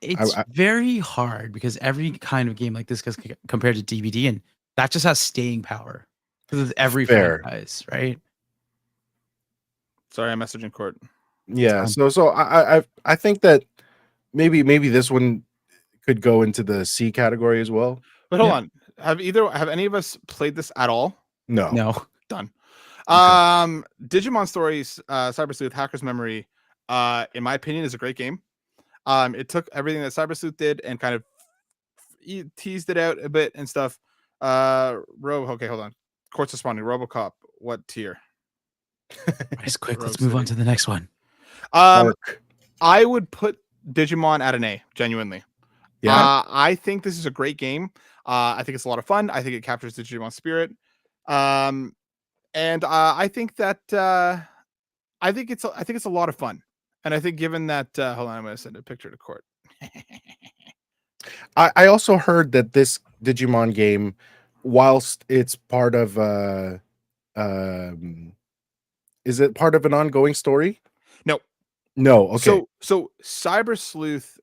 it's very hard because every kind of game like this gets compared to DBD, and that just has staying power because it's every franchise, right? Sorry, I'm messaging Court. Yeah. So I think that maybe this one could go into the C category as well. But hold on. Have any of us played this at all? No. Done. Digimon Stories, Cyber Sleuth, Hacker's Memory, in my opinion, is a great game. It took everything that Cyber Sleuth did and kind of teased it out a bit and stuff. Okay, hold on. Court's responding. RoboCop, what tier? Nice, quick. Let's move on to the next one. I would put Digimon at an A, genuinely. Yeah. I think this is a great game. I think it's a lot of fun. I think it captures the Digimon spirit. And I think that I think it's a lot of fun. And I think given that hold on, I'm going to send a picture to Court. I also heard that this Digimon game, whilst it's part of is it part of an ongoing story? No. Okay. So Cyber Sleuth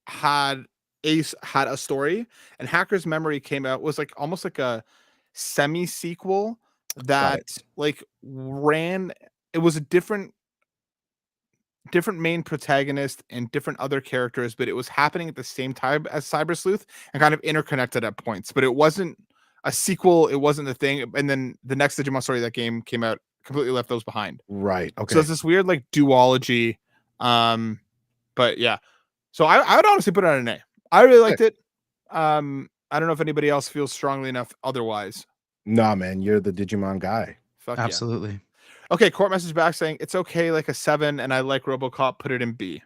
had a story, and Hacker's Memory came out, was like almost like a semi sequel that like ran. It was a different. different main protagonist and different other characters, but it was happening at the same time as Cyber Sleuth and kind of interconnected at points. But it wasn't a sequel. It wasn't the thing. And then the next Digimon story that game came out completely left those behind. Right. Okay. So it's this weird like duology. But yeah. So I would honestly put it on an A. I really liked it. I don't know if anybody else feels strongly enough otherwise. Nah, man, you're the Digimon guy. Fuck Absolutely. Yeah. Okay, Court message back saying it's okay, like a 7, and I like RoboCop. Put it in B.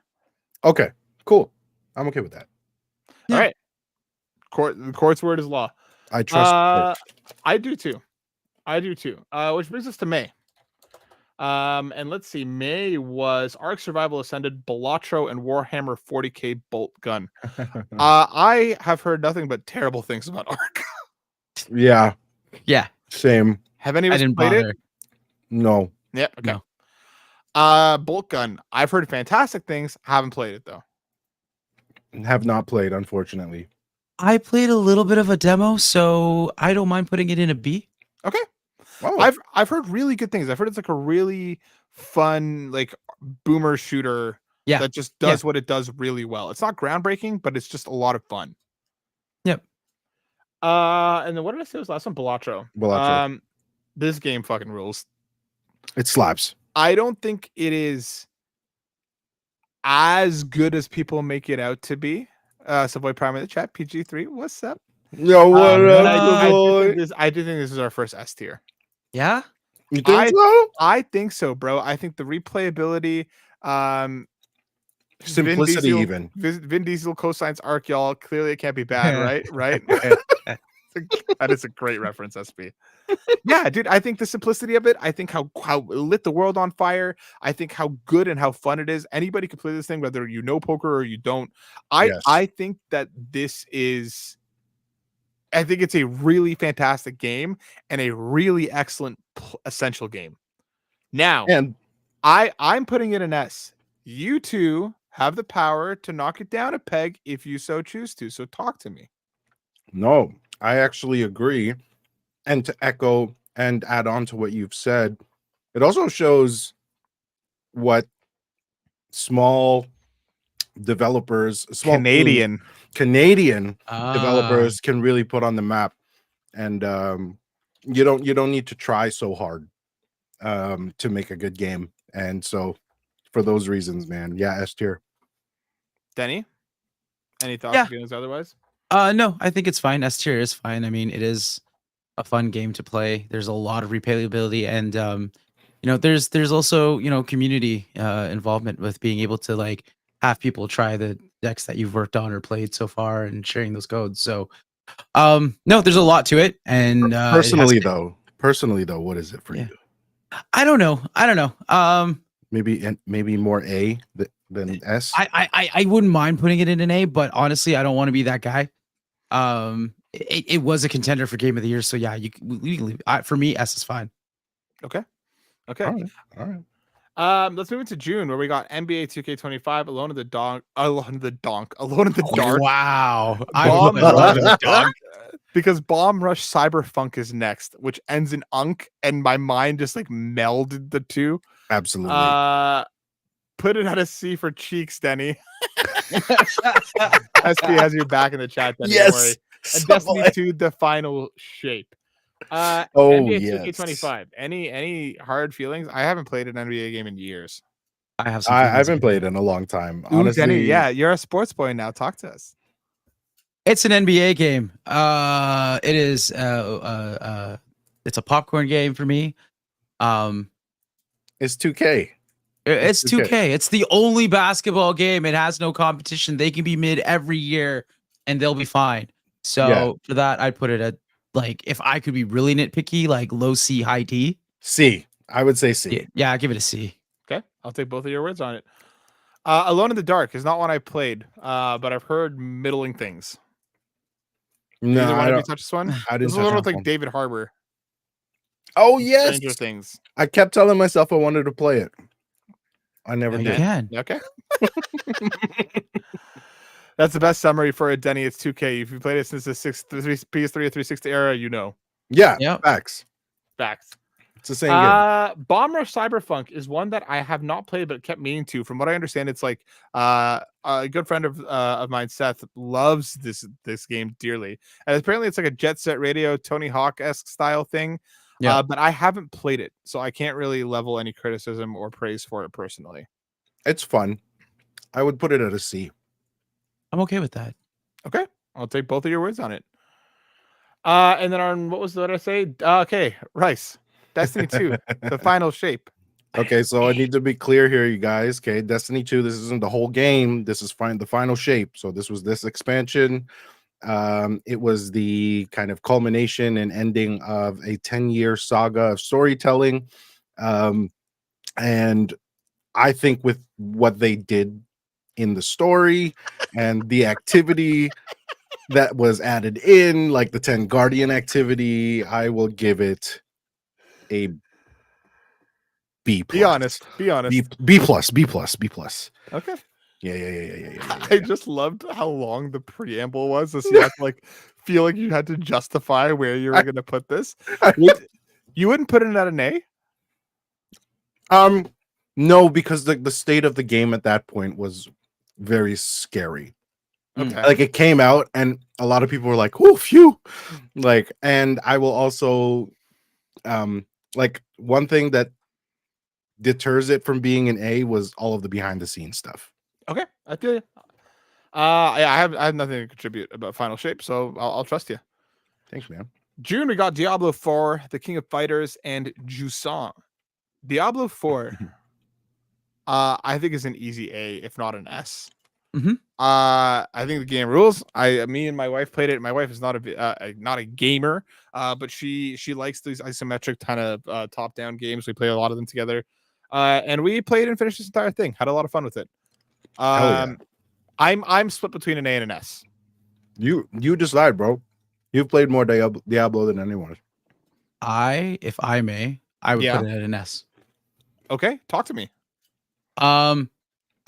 Okay, cool. I'm okay with that. Yeah. All right. Court's word is law. I trust. I do too. Which brings us to May. And let's see. May was Ark Survival Ascended, Balatro, and Warhammer 40k Bolt Gun. I have heard nothing but terrible things about Ark. Yeah. Same. Have any of us played it? No. Yeah. Okay. No. Bolt Gun. I've heard fantastic things. Haven't played it though. Have not played, unfortunately. I played a little bit of a demo, so I don't mind putting it in a B. Okay. Oh. I've heard really good things. I've heard it's like a really fun like boomer shooter that just does what it does really well. It's not groundbreaking, but it's just a lot of fun. Yep. And then what did I say was last one? Balatro. This game fucking rules. It slaps. I don't think it is as good as people make it out to be. Savoy Prime in the chat, PG3. What's up? Yo, what up, I do think this is our first S tier. Yeah? You think so? I think so, bro. I think the replayability, simplicity, Vin Diesel co-signs Ark, y'all. Clearly, it can't be bad, right? That is a great reference, SB. Yeah, dude. I think the simplicity of it. I think how it lit the world on fire. I think how good and how fun it is. Anybody can play this thing, whether you know poker or you don't. I think that this is. I think it's a really fantastic game and a really excellent essential game. Now, and I'm putting it an S. You two have the power to knock it down a peg if you so choose to. So talk to me. No, I actually agree. And to echo and add on to what you've said, it also shows what small developers, Canadian developers can really put on the map. And you don't need to try so hard to make a good game. And so for those reasons, man, S tier. Denny, any thoughts or feelings otherwise? No, I think it's fine. S tier is fine. I mean, it is a fun game to play. There's a lot of replayability, and there's also community involvement with being able to like have people try the decks that you've worked on or played so far and sharing those codes. So no, there's a lot to it. And personally though, what is it for you? I don't know. Maybe more A than S. I wouldn't mind putting it in an A, but honestly, I don't want to be that guy. It was a contender for Game of the Year, so yeah, for me, S is fine. Okay. All right. Let's move into June, where we got NBA 2K25, Alone in the Dark. Wow, I love Alone in the Dark because Bomb Rush Cyberpunk is next, which ends in Unk, and my mind just like melded the two. Absolutely. Put it at a C for cheeks, Denny. SP has your back in the chat, Denny. Yes. Don't worry. And Destiny 2, the final shape. NBA 2K25. Any hard feelings? I haven't played an NBA game in years. I have. I haven't played in a long time. Honestly, Denny, yeah, you're a sports boy now. Talk to us. It's an NBA game. It is. It's a popcorn game for me. It's 2K. It's 2K. It's the only basketball game. It has no competition. They can be mid every year, and they'll be fine. So for that, I'd put it at like if I could be really nitpicky, like low C, high D. C. I would say C. Yeah, give it a C. Okay, I'll take both of your words on it. Alone in the Dark is not one I played, but I've heard middling things. No, Either one of you touch this one? I didn't. This is like David Harbour. Oh yes, Stranger Things. I kept telling myself I wanted to play it. I never did. Okay. That's the best summary for it, Denny. It's 2K. If you played it since the PS3 or 360 era, you know. Yeah. Facts. It's the same game. Bomb Rush Cyberpunk is one that I have not played but kept meaning to. From what I understand, it's like a good friend of mine, Seth, loves this game dearly, and apparently it's like a Jet Set Radio Tony Hawk-esque style thing. Yeah. But I haven't played it, so I can't really level any criticism or praise for it personally. It's fun. I would put it at a C. I'm okay with that. Okay, I'll take both of your words on it. And then on what did I say? Okay, Rice, Destiny 2, the final shape. Okay, so I need to be clear here, you guys. Okay, Destiny 2, this isn't the whole game. This is the final shape. So this was this expansion. It was the kind of culmination and ending of a 10-year saga of storytelling. And I think with what they did in the story and the activity that was added in, like the 10 Guardian activity, I will give it a B+. Be honest. B plus. Okay. Yeah. I just loved how long the preamble was. So you have to like feel like you had to justify where you were going to put this. You wouldn't put it at an A? No, because the state of the game at that point was very scary. Okay. Like it came out and a lot of people were like, "Oh, phew!" Like, and I will also, like one thing that deters it from being an A was all of the behind the scenes stuff. Okay, I feel you. I have nothing to contribute about Final Shape, so I'll trust you. Thanks, man. June, we got Diablo 4, The King of Fighters, and Jusant. Diablo 4, I think is an easy A, if not an S. Mm-hmm. I think the game rules. Me and my wife played it. My wife is not a gamer, but she likes these isometric kind of top-down games. We play a lot of them together, and we played and finished this entire thing. Had a lot of fun with it. Yeah. I'm split between an A and an S. You decide, bro. You've played more Diablo than anyone. If I may, I would put it at an S. Okay, talk to me.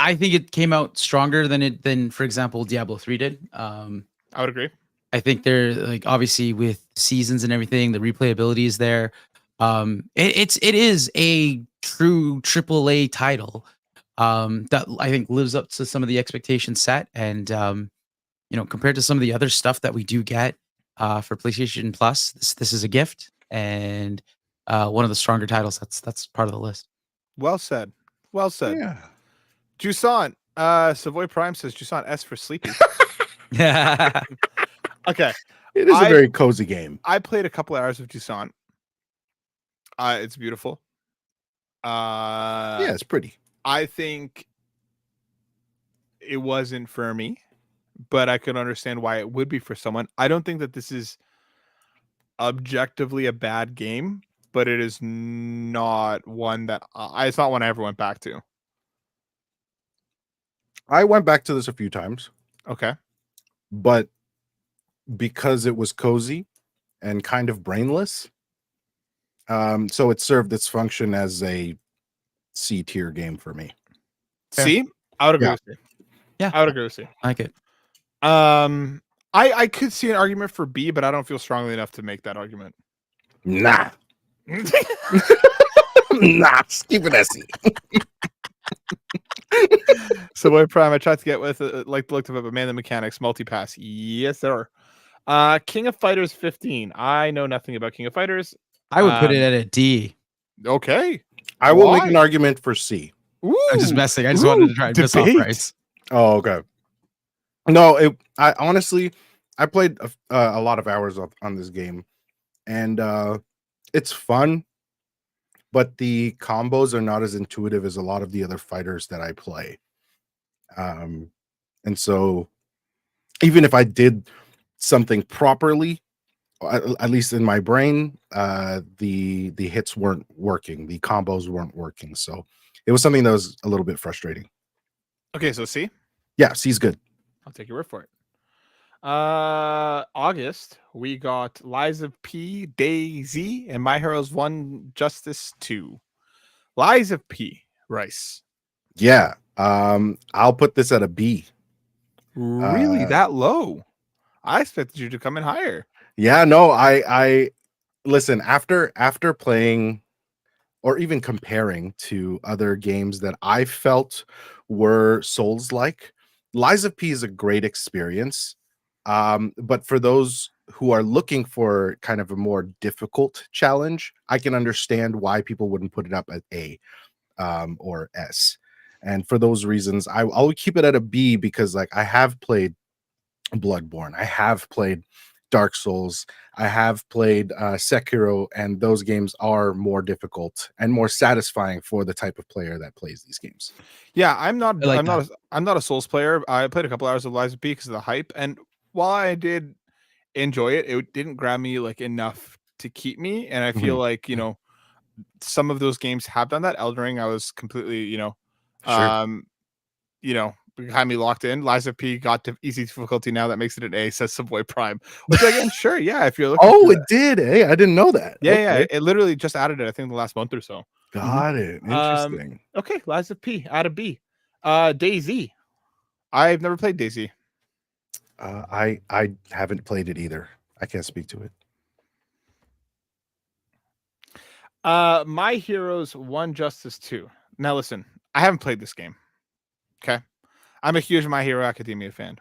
I think it came out stronger than for example Diablo 3 did. I would agree. I think they're like obviously with seasons and everything, the replayability is there. It is a true AAA title that I think lives up to some of the expectations set, and compared to some of the other stuff that we do get for PlayStation Plus, this is a gift and one of the stronger titles. That's part of the list. Well said. Yeah. Jusant, Savoy Prime says Jusant S for sleepy. Yeah. Okay. It is a very cozy game. I played a couple hours of Jusant. It's beautiful. Yeah, it's pretty. I think it wasn't for me, but I could understand why it would be for someone. I don't think that this is objectively a bad game, but it is not one that it's not one I ever went back to. I went back to this a few times. Okay. But because it was cozy and kind of brainless, so it served its function as a C tier game for me. See? I would agree with you. Yeah. I would agree with you. I like it. I could see an argument for B, but I don't feel strongly enough to make that argument. Nah. Nah, keep it S. Subway Prime, I tried to get with it, like the look of it, but man, the mechanics, multi-pass. Yes, sir. King of Fighters 15. I know nothing about King of Fighters. I would put it at a D. Okay. I will make an argument for C. Ooh. I'm just messing. I just wanted to try and piss off Bryce. Oh, okay. No, I honestly, I played a lot of hours on this game, and it's fun, but the combos are not as intuitive as a lot of the other fighters that I play. And so even if I did something properly, at least in my brain, the hits weren't working, the combos weren't working. So it was something that was a little bit frustrating. Okay, so C? Yeah, C's good. I'll take your word for it. August, we got Lies of P, DayZ, and My Heroes 1 Justice 2. Lies of P, Rice. Yeah. I'll put this at a B. Really? That low? I expected you to come in higher. Yeah, no, I listen, after playing or even comparing to other games that I felt were Souls-like, Lies of P is a great experience. But for those who are looking for kind of a more difficult challenge, I can understand why people wouldn't put it up at A or S. And for those reasons, I'll keep it at a B because like I have played Bloodborne, I have played Dark Souls, I have played Sekiro, and those games are more difficult and more satisfying for the type of player that plays these games. Yeah, I'm not. I like I'm not a Souls player. I played a couple hours of Lies of P because of the hype, and while I did enjoy it, it didn't grab me like enough to keep me. And I feel like some of those games have done that. Elden Ring, I was completely Sure. Had me locked in. Lies of P got to easy difficulty now. That makes it an A, says Savoy Prime. Which again, sure, yeah. If you're looking Oh, for it did. Hey, I didn't know that. yeah, it literally just added it, I think, the last month or so. Got it. Interesting. Okay, Lies of P out of B. DayZ. I've never played DayZ. I haven't played it either. I can't speak to it. My Heroes 1 Justice 2. Now listen, I haven't played this game. Okay. I'm a huge My Hero Academia fan.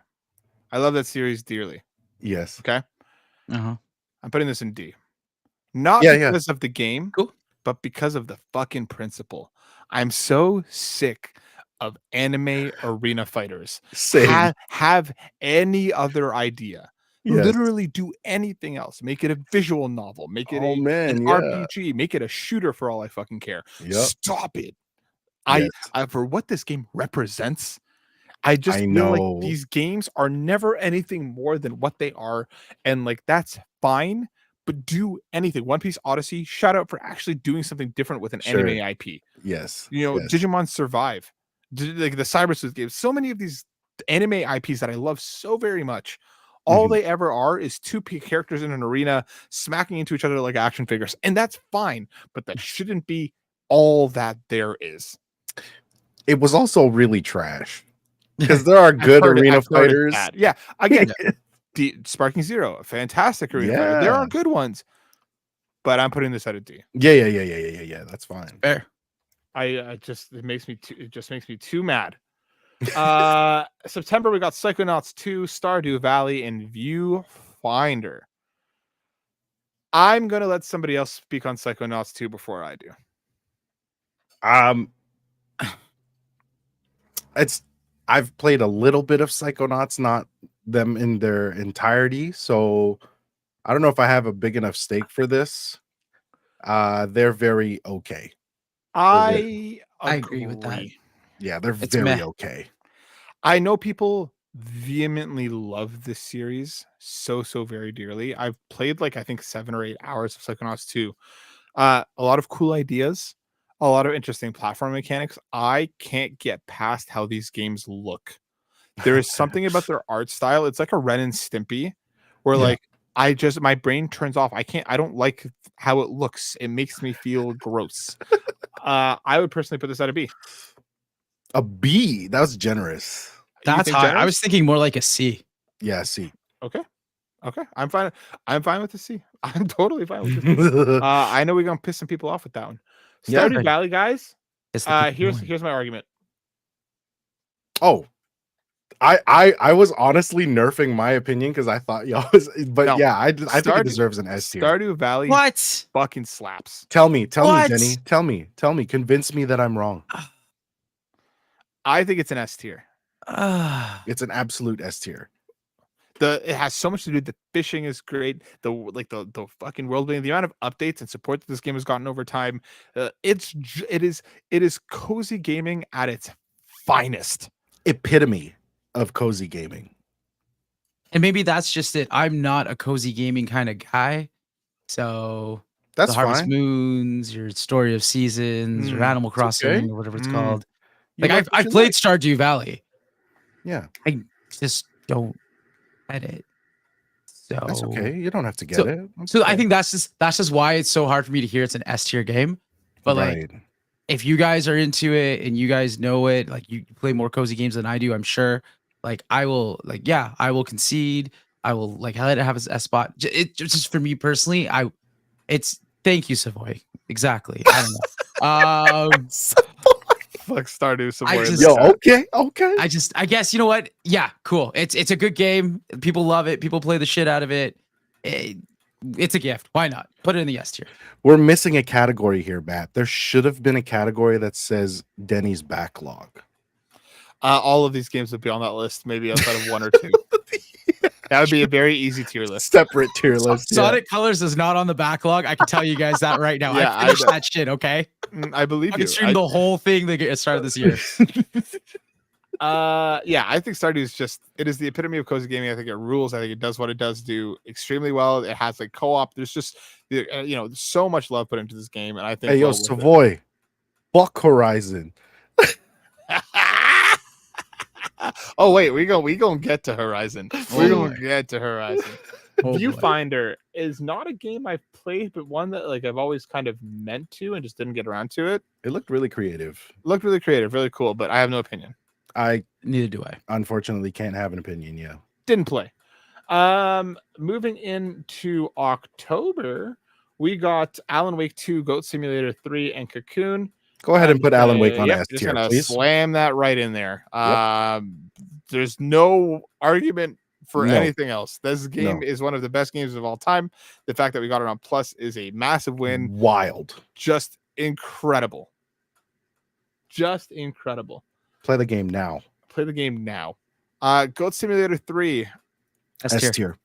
I love that series dearly. Yes. Okay. Uh-huh. I'm putting this in D. Not Yeah, because of the game, Cool. but because of the fucking principle. I'm so sick of anime arena fighters. Same. Have any other idea. Yes. Literally do anything else. Make it a visual novel. Make it an RPG. Make it a shooter for all I fucking care. Yep. Stop it. Yes. I for what this game represents, I just I feel know. like these games are never anything more than what they are, and like that's fine. But do anything. One Piece Odyssey, shout out for actually doing something different with an Sure. anime IP. Yes. Yes. Yes. Digimon Survive, like the Cyber Sleuth games. So many of these anime IPs that I love so very much. All they ever are is two characters in an arena smacking into each other like action figures, and that's fine. But that shouldn't be all that there is. It was also really trash because there are good arena fighters. Yeah, again, Sparking Zero, a fantastic arena fighter. There are good ones, but I'm putting this at a D. Yeah. That's fine. Fair. It just makes me too mad. September we got Psychonauts 2, Stardew Valley, and Viewfinder. I'm gonna let somebody else speak on Psychonauts 2 before I do. I've played a little bit of Psychonauts, not them in their entirety, so I don't know if I have a big enough stake for this. They're very okay. I agree with that. Yeah, they're It's very meh. okay. I know people vehemently love this series so very dearly. I've played like I think 7 or 8 hours of Psychonauts 2. A lot of cool ideas, a lot of interesting platform mechanics. I can't get past how these games look. There is something about their art style. It's like a Ren and Stimpy, where like my brain turns off. I don't like how it looks. It makes me feel gross. I would personally put this at a B. A B? That was generous. That's high. I was thinking more like a C. Yeah, C. Okay. I'm fine with the C. I'm totally fine with the C. I know we're gonna piss some people off with that one. Stardew Valley, guys. Here's my argument. Oh, I was honestly nerfing my opinion because I thought y'all was, but no, yeah, I think it deserves an S tier. Stardew Valley, what? Fucking slaps. Tell me, Denny. Tell me, convince me that I'm wrong. I think it's an S tier. It's an absolute S tier. It has so much to do. The fishing is great. The fucking world building, the amount of updates and support that this game has gotten over time. It is cozy gaming at its finest. Epitome of cozy gaming. And maybe that's just it. I'm not a cozy gaming kind of guy. So that's the Harvest fine. Moons, your Story of Seasons, your Animal Crossing, or whatever it's called. Like I've played Stardew Valley. Yeah. I just don't get it. So that's okay. You don't have to get it. So I think that's just why it's so hard for me to hear it's an S tier game. But like if you guys are into it and you guys know it, like you play more cozy games than I do, I'm sure. Like I will concede. I will like let it have its S spot. It just for me personally, thank you, Savoy. Exactly. I don't know. Fuck Stardew some I more. just- Yo, okay. I guess, you know what? Yeah, cool. It's a good game. People love it. People play the shit out of it. It's a gift. Why not? Put it in the S tier. We're missing a category here, Matt. There should have been a category that says Denny's backlog. All of these games would be on that list, maybe outside of one or two. That would be a very easy tier list. Separate tier list. Sonic Colors is not on the backlog. I can tell you guys that right now. Yeah, I finished that shit, okay? I believe I you. can stream the whole thing that started this year. Yeah, I think Stardew is it is the epitome of cozy gaming. I think it rules. I think it does what it does do extremely well. It has like co-op. There's just so much love put into this game, and I think. Hey, yo, Savoy, fuck Horizon. Oh wait, we gonna get to Horizon. We're gonna get to Horizon. Viewfinder is not a game I've played, but one that like I've always kind of meant to and just didn't get around to it. It looked really creative. Really cool, but I have no opinion. Neither do I. Unfortunately can't have an opinion. Yeah. Didn't play. Moving into October, we got Alan Wake 2, Goat Simulator 3, and Cocoon. Go ahead and put Alan Wake on S just tier, gonna please. slam that right in there. There's no argument for anything else. This game is one of the best games of all time. The fact that we got it on Plus is a massive win. Wild. Just incredible. Just incredible. Play the game now. Play the game now. Goat Simulator 3. S tier.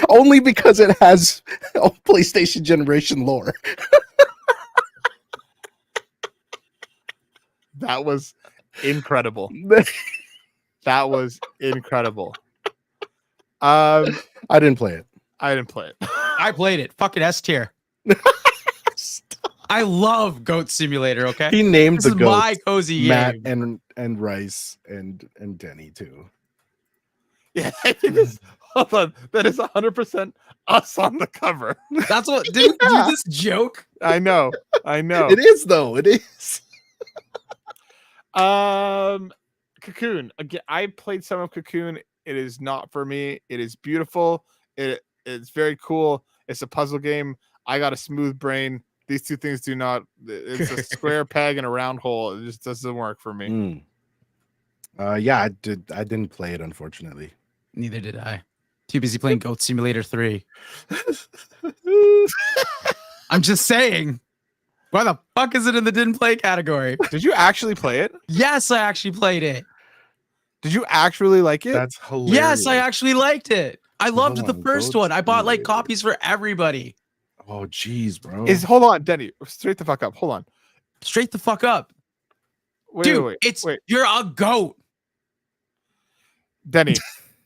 Only because it has PlayStation generation lore. That was incredible. That was incredible. I didn't play it. I played it. Fucking S tier. I love Goat Simulator, okay? He named this the is goats, my cozy Matt game. and Rice and Denny too. Yeah, hold on. That is 100% us on the cover. That's what didn't you do this joke? I know. It is though. It is. Cocoon. Again, I played some of Cocoon. It is not for me. It is beautiful. It's very cool. It's a puzzle game. I got a smooth brain. These two things do not. It's a square peg and a round hole. It just doesn't work for me. Yeah, I didn't play it, unfortunately. Neither did I. Too busy playing Goat Simulator 3. I'm just saying. Why the fuck is it in the didn't play category? Did you actually play it? Yes, I actually played it. Did you actually like it? That's hilarious. Yes, I actually liked it. I loved the first Goat one. I bought like Simulator. copies for everybody. Oh, jeez, bro. Hold on, Denny. Straight the fuck up. Hold on. Straight the fuck up. Wait. You're a goat. Denny,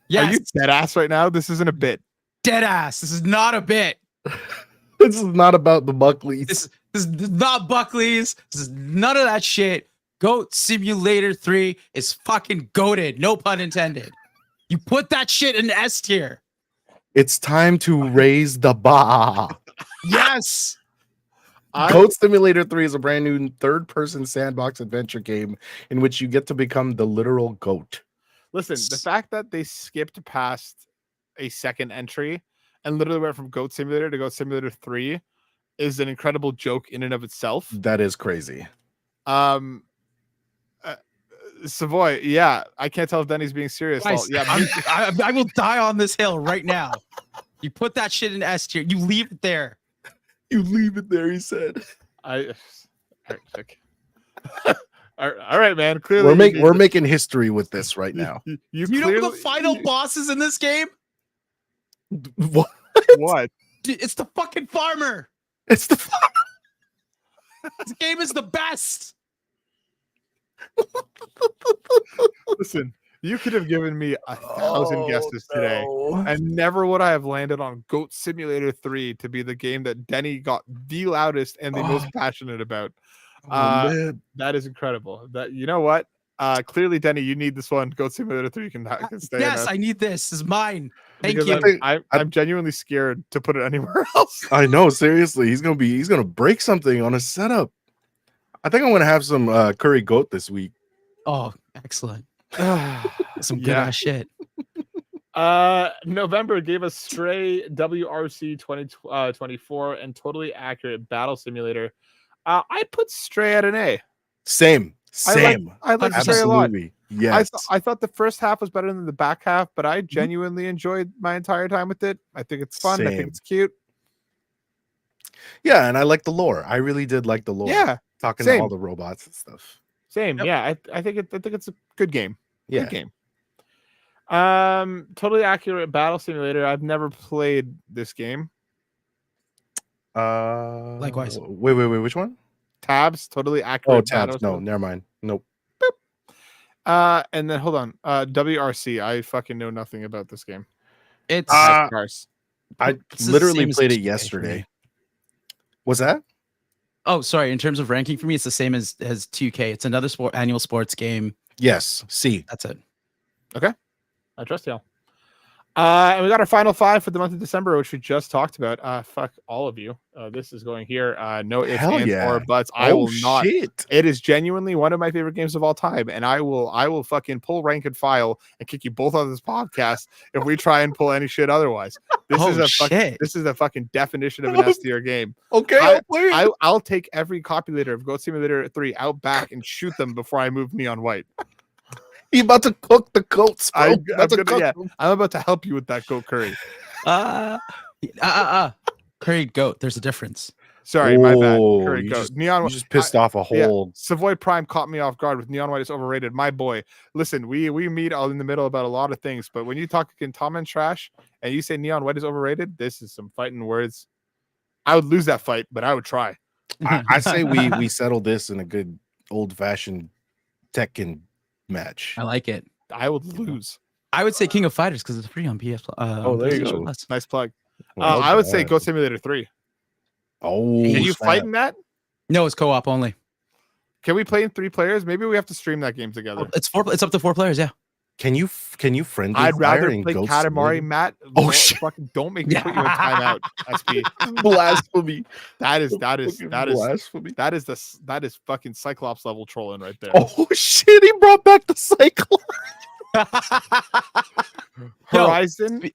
Yes. are you dead ass right now? This isn't a bit. Dead ass. This is not a bit. This is not about the Buckleys. This is not Buckley's. This is none of that shit. Goat Simulator 3 is fucking goated. No pun intended. You put that shit in S tier. It's time to raise the bar. Yes. Goat Simulator 3 is a brand new third-person sandbox adventure game in which you get to become the literal goat. Listen, the fact that they skipped past a second entry and literally went from Goat Simulator to Goat Simulator 3 is an incredible joke in and of itself. That is crazy. Savoy, yeah, I can't tell if Denny's being serious. Guys, I will die on this hill right now. You put that shit in S tier. You leave it there. You leave it there, he said. All right, man. Clearly, We're making history with this right now. You know who the final boss is in this game? What? What? Dude, it's the fucking farmer. It's the This game is the best. Listen, you could have given me 1,000 guesses today, and never would I have landed on Goat Simulator 3 to be the game that Denny got the loudest and the most passionate about. That is incredible. That, you know what? Clearly, Denny, you need this one. Goat Simulator 3 can stay. Yes, I need this. This is mine. Thank because you. I'm genuinely scared to put it anywhere else. I know, seriously. He's gonna break something on his setup. I think I'm gonna have some curry goat this week. Oh, excellent. Some good ass shit. November gave us Stray, WRC 2024, and Totally Accurate Battle Simulator. I put Stray at an A. Same. I like Stray a lot. Absolutely. Yes. I thought the first half was better than the back half, but I genuinely enjoyed my entire time with it. I think it's fun. I think it's cute. Yeah, and I like the lore. I really did like the lore. Yeah, talking to all the robots and stuff. Same. Yep. Yeah, I think it's a good game. Yeah. Good game. Totally Accurate Battle Simulator. I've never played this game. Likewise. Wait. Which one? Tabs. Totally Accurate. Oh, Tabs. No, never mind. Nope. And then hold on. WRC. I fucking know nothing about this game. It's I literally played it yesterday. What's that? Oh, sorry. In terms of ranking for me, it's the same as 2K. It's another annual sports game. Yes. See, that's it. Okay, I trust y'all. And we got our final 5 for the month of December, which we just talked about. Fuck all of you. This is going here. No ifs, ands, or buts. I will not. Shit. It is genuinely one of my favorite games of all time, and I will fucking pull rank and file and kick you both out of this podcast if we try and pull any shit otherwise. This is the fucking definition of an S tier game. Okay, I'll play it. I'll take every copulator of Goat Simulator 3 out back and shoot them before I move Neon White. He's about to cook the goats, bro. I'm about to help you with that goat curry. Curry goat. There's a difference. Sorry, my bad. Curry goat. Neon. You just pissed off a whole. Yeah, Savoy Prime caught me off guard with Neon White is overrated. My boy, listen, we meet all in the middle about a lot of things, but when you talk Tom trash and you say Neon White is overrated, this is some fighting words. I would lose that fight, but I would try. I say we settle this in a good old fashioned Tekken match. I like it. I would lose. I would say King of Fighters because it's free on PS. There you go. Plus. Nice plug. I would say Goat Simulator 3. Oh, can you fight in that? No, it's co-op only. Can we play in 3 players? Maybe we have to stream that game together. It's up to 4 players. Yeah. Can you friendly? I'd rather play Katamari, Matt. Oh shit! Fucking don't make me put you in timeout. SP. Blasphemy. That is blasphemy. That is fucking Cyclops level trolling right there. Oh shit! He brought back the Cyclops. Horizon.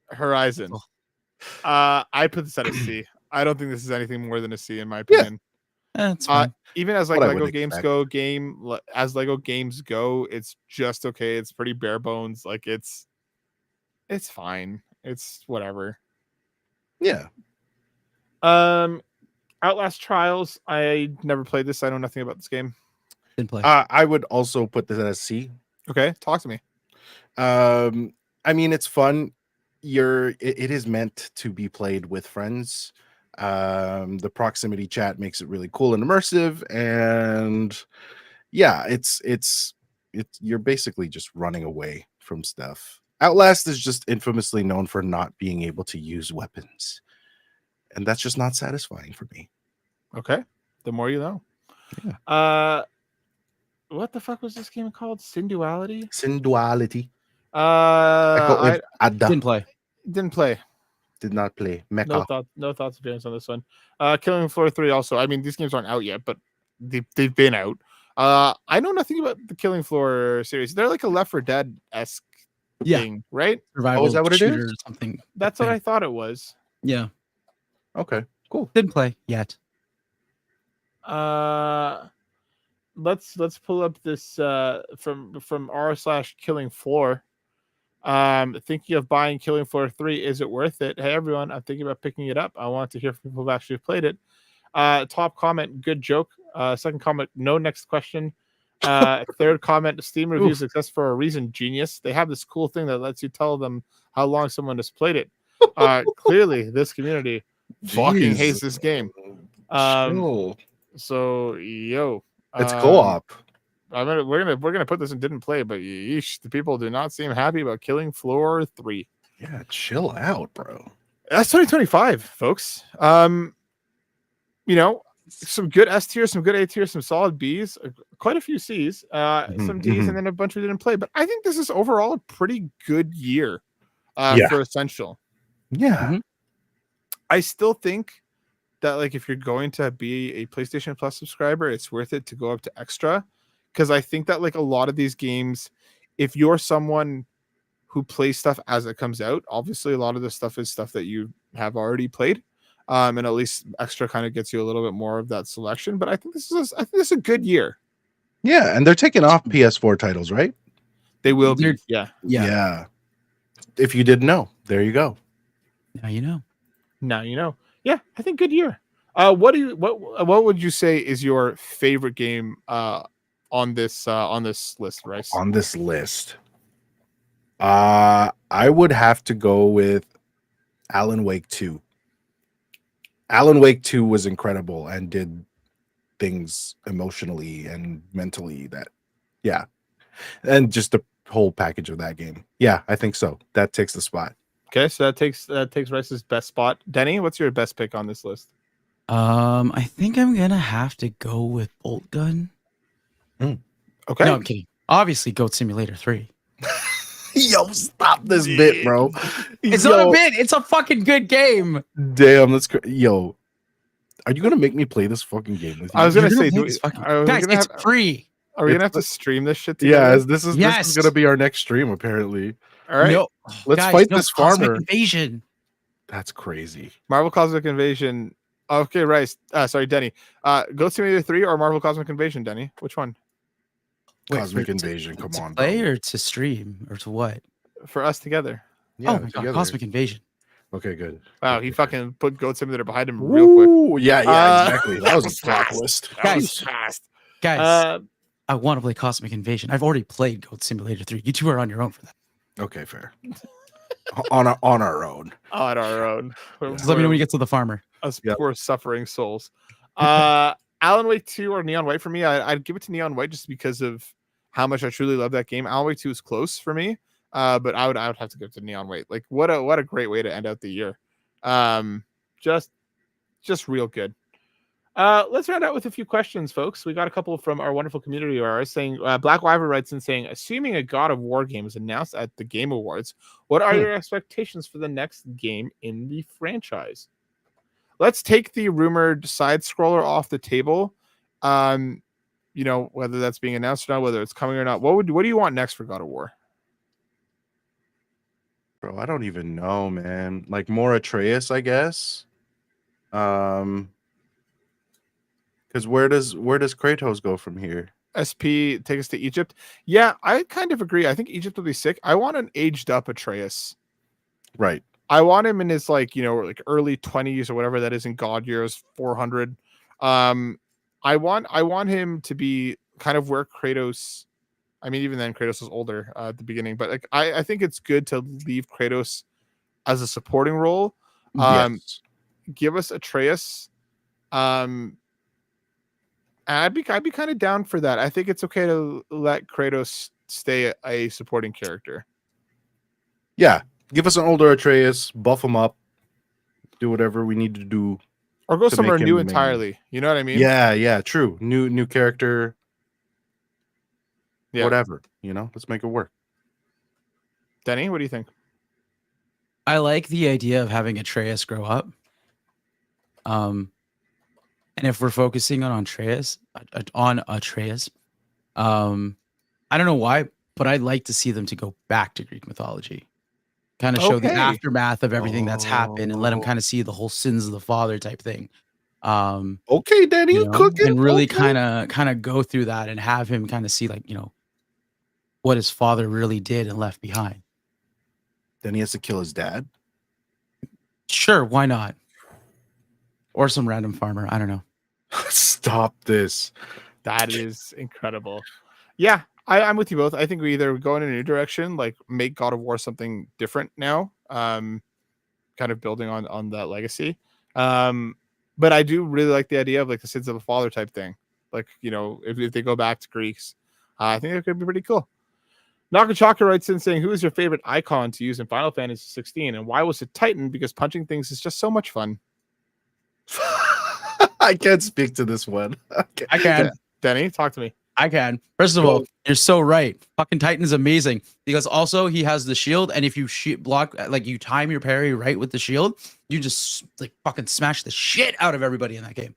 Horizon. I put this at a C. I don't think this is anything more than a C in my opinion. That's fine. Even as Lego games go, it's just okay. It's pretty bare bones. Like it's fine. It's whatever. Yeah. Outlast Trials. I never played this. I know nothing about this game. Didn't play. I would also put this as C. Okay, talk to me. I mean, it's fun. It is meant to be played with friends. The proximity chat makes it really cool and immersive, and yeah, it's you're basically just running away from stuff. Outlast is just infamously known for not being able to use weapons, and that's just not satisfying for me. Okay, the more you know. Yeah. What the fuck was this game called? Synduality. Didn't play. Did not play. Mecha. No thoughts or feelings on this one. Killing Floor 3 also. I mean, these games aren't out yet, but they've been out. I know nothing about the Killing Floor series. They're like a Left 4 Dead-esque thing, right? Survival is that what it is? Or something. That's what I thought it was. Yeah. Okay. Cool. Didn't play yet. Let's pull up this from r/Killing Floor. Thinking of buying Killing Floor 3. Is it worth it? Hey everyone, I'm thinking about picking it up. I want to hear from people who've actually played it. Top comment, good joke. Second comment, no next question. Third comment, Steam reviews exist for a reason, genius. They have this cool thing that lets you tell them how long someone has played it. Clearly, this community fucking hates this game. So yo, it's co-op. We're gonna put this in didn't play, but yeesh, the people do not seem happy about Killing Floor 3. Yeah, chill out, bro. That's 2025, folks. Some good S tier, some good A tier, some solid Bs, quite a few Cs, some Ds, and then a bunch we didn't play. But I think this is overall a pretty good year for Essential. Yeah. Mm-hmm. I still think that if you're going to be a PlayStation Plus subscriber, it's worth it to go up to Extra. Because I think that a lot of these games, if you're someone who plays stuff as it comes out. Obviously, a lot of this stuff is stuff that you have already played, and at least extra kind of gets you a little bit more of that selection. But I think this is a good year. Yeah, and they're taking off PS4 titles, right? They will be. Yeah. If you didn't know, there you go. Now you know. Now you know. Yeah, I think good year. What would you say is your favorite game on this list, Rice? On this list, I would have to go with Alan Wake 2. Alan Wake 2 was incredible and did things emotionally and mentally and just the whole package of that game. Yeah, I think so. That takes the spot. Okay, so that takes Rice's best spot. Denny, what's your best pick on this list? I think I'm gonna have to go with Bolt Gun. Okay. No, I'm kidding. Obviously, Goat Simulator 3. Yo, stop this bit, bro. It's not a bit. It's a fucking good game. Damn, that's yo. Are you gonna make me play this fucking game with you? I was gonna say, guys, it's free. Are we gonna have to stream this shit together? Yeah, this is gonna be our next stream, apparently. All right. No, let's fight this Cosmic farmer. Invasion. That's crazy. Marvel Cosmic Invasion. Okay, Rice. Sorry, Denny. Goat Simulator 3 or Marvel Cosmic Invasion, Denny? Which one? Cosmic Invasion. Come on, play bro. or to stream or to what? For us together. Yeah, oh my god, Cosmic Invasion. Okay, good. Wow, he fucking put Goat Simulator behind him real quick. Yeah, exactly. That was a plot twist. Guys, I want to play Cosmic Invasion. I've already played Goat Simulator 3. You two are on your own for that. Okay, fair. on our own. On our own. Just let me know when you get to the farmer. Us poor suffering souls. Alan Wake 2 or Neon White for me. I'd give it to Neon White just because of how much I truly love that game. Alan Wake 2 is close for me. But I would have to give it to Neon White. Like what a great way to end out the year. Just real good. Let's round out with a few questions, folks. We got a couple from our wonderful community who saying Black Wyver writes in saying, assuming a God of War game is announced at the Game Awards, what are your expectations for the next game in the franchise? Let's take the rumored side scroller off the table. Whether that's being announced or not, whether it's coming or not. What do you want next for God of War? Bro, I don't even know, man. Like more Atreus, I guess. Because where does Kratos go from here? SP take us to Egypt. Yeah, I kind of agree. I think Egypt will be sick. I want an aged up Atreus. Right. I want him in his like early 20s or whatever that is in God years 400. I want him to be kind of where Kratos. I mean, even then Kratos was older at the beginning, but like I think it's good to leave Kratos as a supporting role. Yes. Give us Atreus. I'd be kind of down for that. I think it's okay to let Kratos stay a supporting character. Yeah. Give us an older Atreus, buff him up, do whatever we need to do. Or go somewhere new entirely. You know what I mean? Yeah, true. New character. Yeah. Whatever. Let's make it work. Denny, what do you think? I like the idea of having Atreus grow up. And if we're focusing on Atreus, I don't know why, but I'd like to see them to go back to Greek mythology. Kind of show the aftermath of everything that's happened and let him kind of see the whole sins of the father type thing. Okay, Danny, cooking. And really kind of go through that and have him kind of see what his father really did and left behind. Then he has to kill his dad. Sure, why not? Or some random farmer. I don't know. Stop this. That is incredible. Yeah, I'm with you both. I think we either go in a new direction, like make God of War something different now, kind of building on that legacy. But I do really like the idea of like the sins of a father type thing. Like, if they go back to Greeks, I think it could be pretty cool. Nakachaka writes in saying, who is your favorite icon to use in Final Fantasy 16 and why was it Titan? Because punching things is just so much fun. I can't speak to this one. I can. Denny, talk to me. I can. First of all, you're so right. Fucking Titan is amazing because also he has the shield, and if you block, like you time your parry right with the shield, you just like fucking smash the shit out of everybody in that game.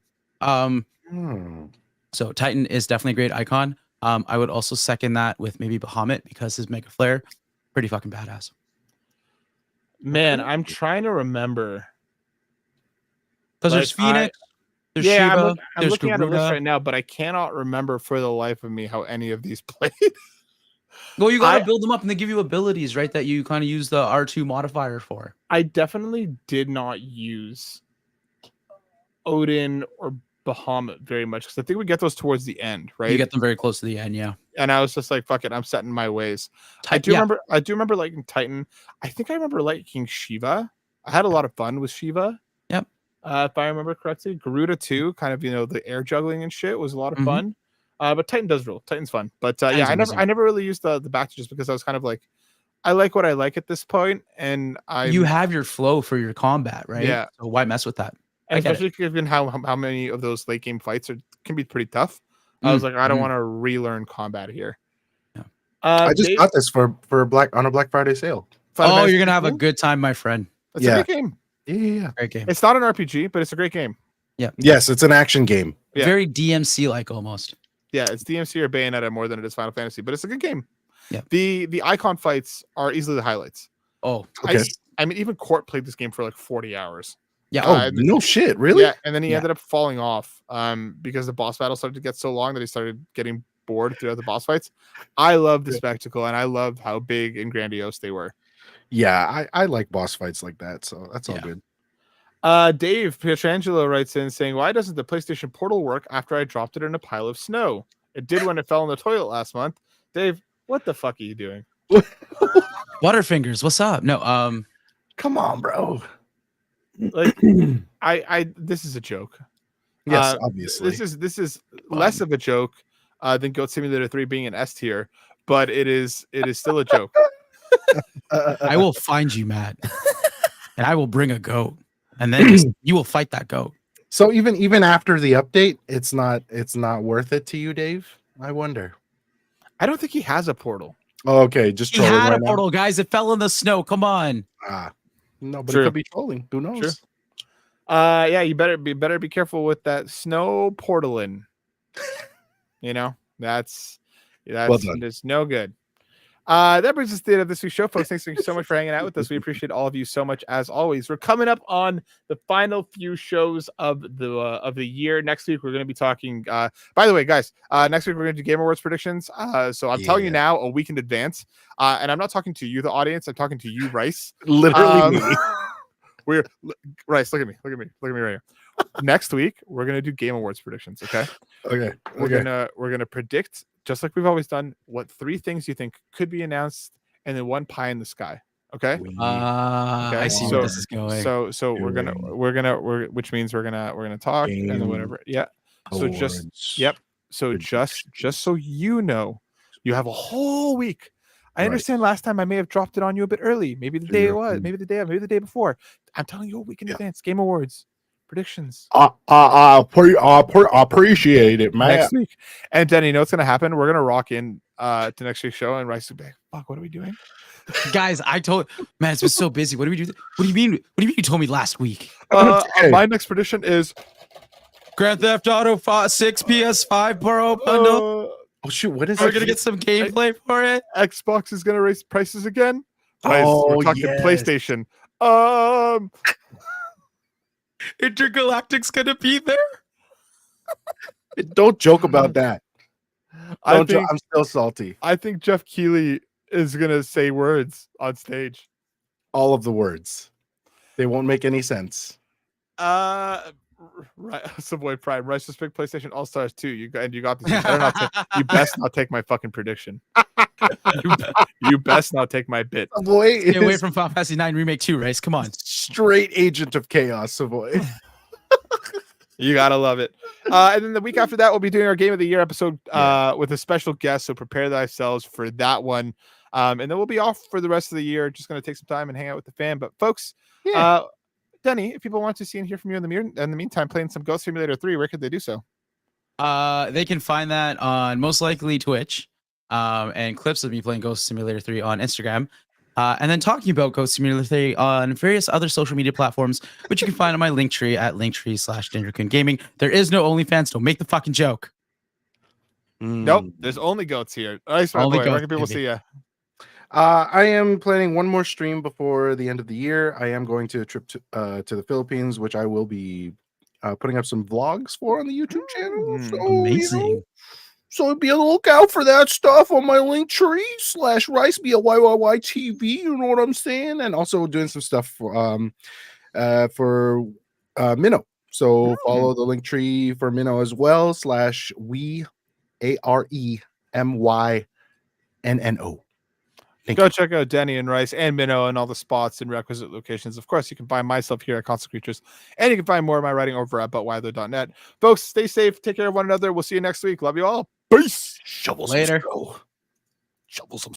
So Titan is definitely a great icon. I would also second that with maybe Bahamut because his Mega Flare, pretty fucking badass. Man, I'm trying to remember. Because there's Phoenix, there's yeah, Shiva, I'm there's looking at a list Garuda. right now, but I cannot remember for the life of me how any of these played. Well, you gotta build them up, and they give you abilities, right? That you kind of use the R2 modifier for. I definitely did not use Odin or Bahamut very much because I think we get those towards the end, right? You get them very close to the end, yeah. And I was just like, "Fuck it, I'm setting my ways." I do remember liking Titan. I think I remember liking Shiva. I had a lot of fun with Shiva. Yep. If I remember correctly, Garuda too, kind of the air juggling and shit was a lot of fun. But Titan does rule. Titan's fun. But yeah, I never really used the back just because I was kind of like, I like what I like at this point, and you have your flow for your combat, right? Yeah. So why mess with that? And especially given how many of those late game fights can be pretty tough. I was like, I don't want to relearn combat here. Yeah. I just got this for Black Friday sale. You're gonna have a good time, my friend. It's a great game. Yeah. Great game. It's not an RPG, but it's a great game. Yeah. Yes, it's an action game. Yeah. Very DMC like almost. Yeah, it's DMC or Bayonetta more than it is Final Fantasy, but it's a good game. Yeah. The icon fights are easily the highlights. Oh, okay. I mean, even Court played this game for like 40 hours. Yeah. No shit, really? Yeah, and then he ended up falling off because the boss battle started to get so long that he started getting bored throughout the boss fights. I love the spectacle, and I love how big and grandiose they were. Yeah, I like boss fights like that, so that's all good. Dave Pietrangelo writes in saying, "Why doesn't the PlayStation Portal work after I dropped it in a pile of snow? It did when it fell in the toilet last month." Dave, what the fuck are you doing? Butterfingers, what's up? No, come on, bro. Like, this is a joke. Yes, obviously. This is less of a joke than Goat Simulator 3 being an S tier, but it is still a joke. I will find you, Matt, and I will bring a goat, and then you will fight that goat. So even after the update, it's not worth it to you, Dave? I wonder. I don't think he has a portal. Oh, okay, just he had a portal, guys. It fell in the snow. Come on. No, but it could be trolling. Who knows? True. Yeah, you better be careful with that snow portaling. That's just no good. That brings us to the end of this week's show, folks. Thanks so much for hanging out with us. We appreciate all of you so much as always. We're coming up on the final few shows of the year. Next week we're going to be talking. By the way, guys, next week we're going to do Game Awards predictions. So I'm telling you now, a week in advance. And I'm not talking to you, the audience. I'm talking to you, Rice. Literally me. Rice. Look at me right here. Next week we're going to do Game Awards predictions. Okay. Okay. We're gonna predict, just like we've always done, what 3 things you think could be announced, and then 1 pie in the sky. Okay. I see where this is going. So which means we're gonna talk and then whatever. Yeah. So just so you know, you have a whole week. I understand last time I may have dropped it on you a bit early. Maybe the day it was, maybe the day before. I'm telling you a week in advance. Game Awards predictions. Appreciate it, man. Next week. And Denny, you know what's gonna happen? We're gonna rock in to next week's show, and Rice will be like, fuck, what are we doing? Guys, man, it's been so busy. What do we do? What do you mean you told me last week? My next prediction is Grand Theft Auto 6 PS5 Pro bundle. Oh shoot, what is We're gonna get some gameplay for it. Xbox is gonna raise prices again. We're talking PlayStation. Intergalactic's gonna be there. Don't joke about that. I'm still salty. I think Jeff Keighley is gonna say words on stage. All of the words. They won't make any sense. Right, Savoy Prime. Rice to pick PlayStation All Stars 2. You got this. You best not take my fucking prediction. you best not take my bit. Savoy, stay away from Final Fantasy 9 Remake 2, Rice. Come on. Straight agent of chaos, Savoy. You gotta love it. And then the week after that, we'll be doing our Game of the Year episode with a special guest. So prepare thyselves for that one. And then we'll be off for the rest of the year. Just gonna take some time and hang out with the fam. But folks, Denny, if people want to see and hear from you in the meantime, playing some Ghost Simulator 3, where could they do so? They can find that on most likely Twitch, and clips of me playing Ghost Simulator 3 on Instagram, and then talking about Ghost Simulator 3 on various other social media platforms, which you can find on my link tree at linktree/DangerCoon Gaming. There is no OnlyFans. Don't make the fucking joke. Nope, there's only goats here. Nice, my boy. Where can people see you? I am planning one more stream before the end of the year. I am going to a trip to the Philippines, which I will be putting up some vlogs for on the YouTube channel. So, Amazing. So be on the lookout for that stuff on my link tree /rice BLYYY You know what I'm saying? And also doing some stuff for Minnow. So follow the link tree for Minnow as well /we AREMYNNO. Go check out Denny and Rice and Minnow and all the spots and requisite locations. Of course, you can find myself here at Constant Creatures, and you can find more of my writing over at butwhyther.net. Folks, stay safe. Take care of one another. We'll see you next week. Love you all. Peace. Shovel Later. some snow. Shovel some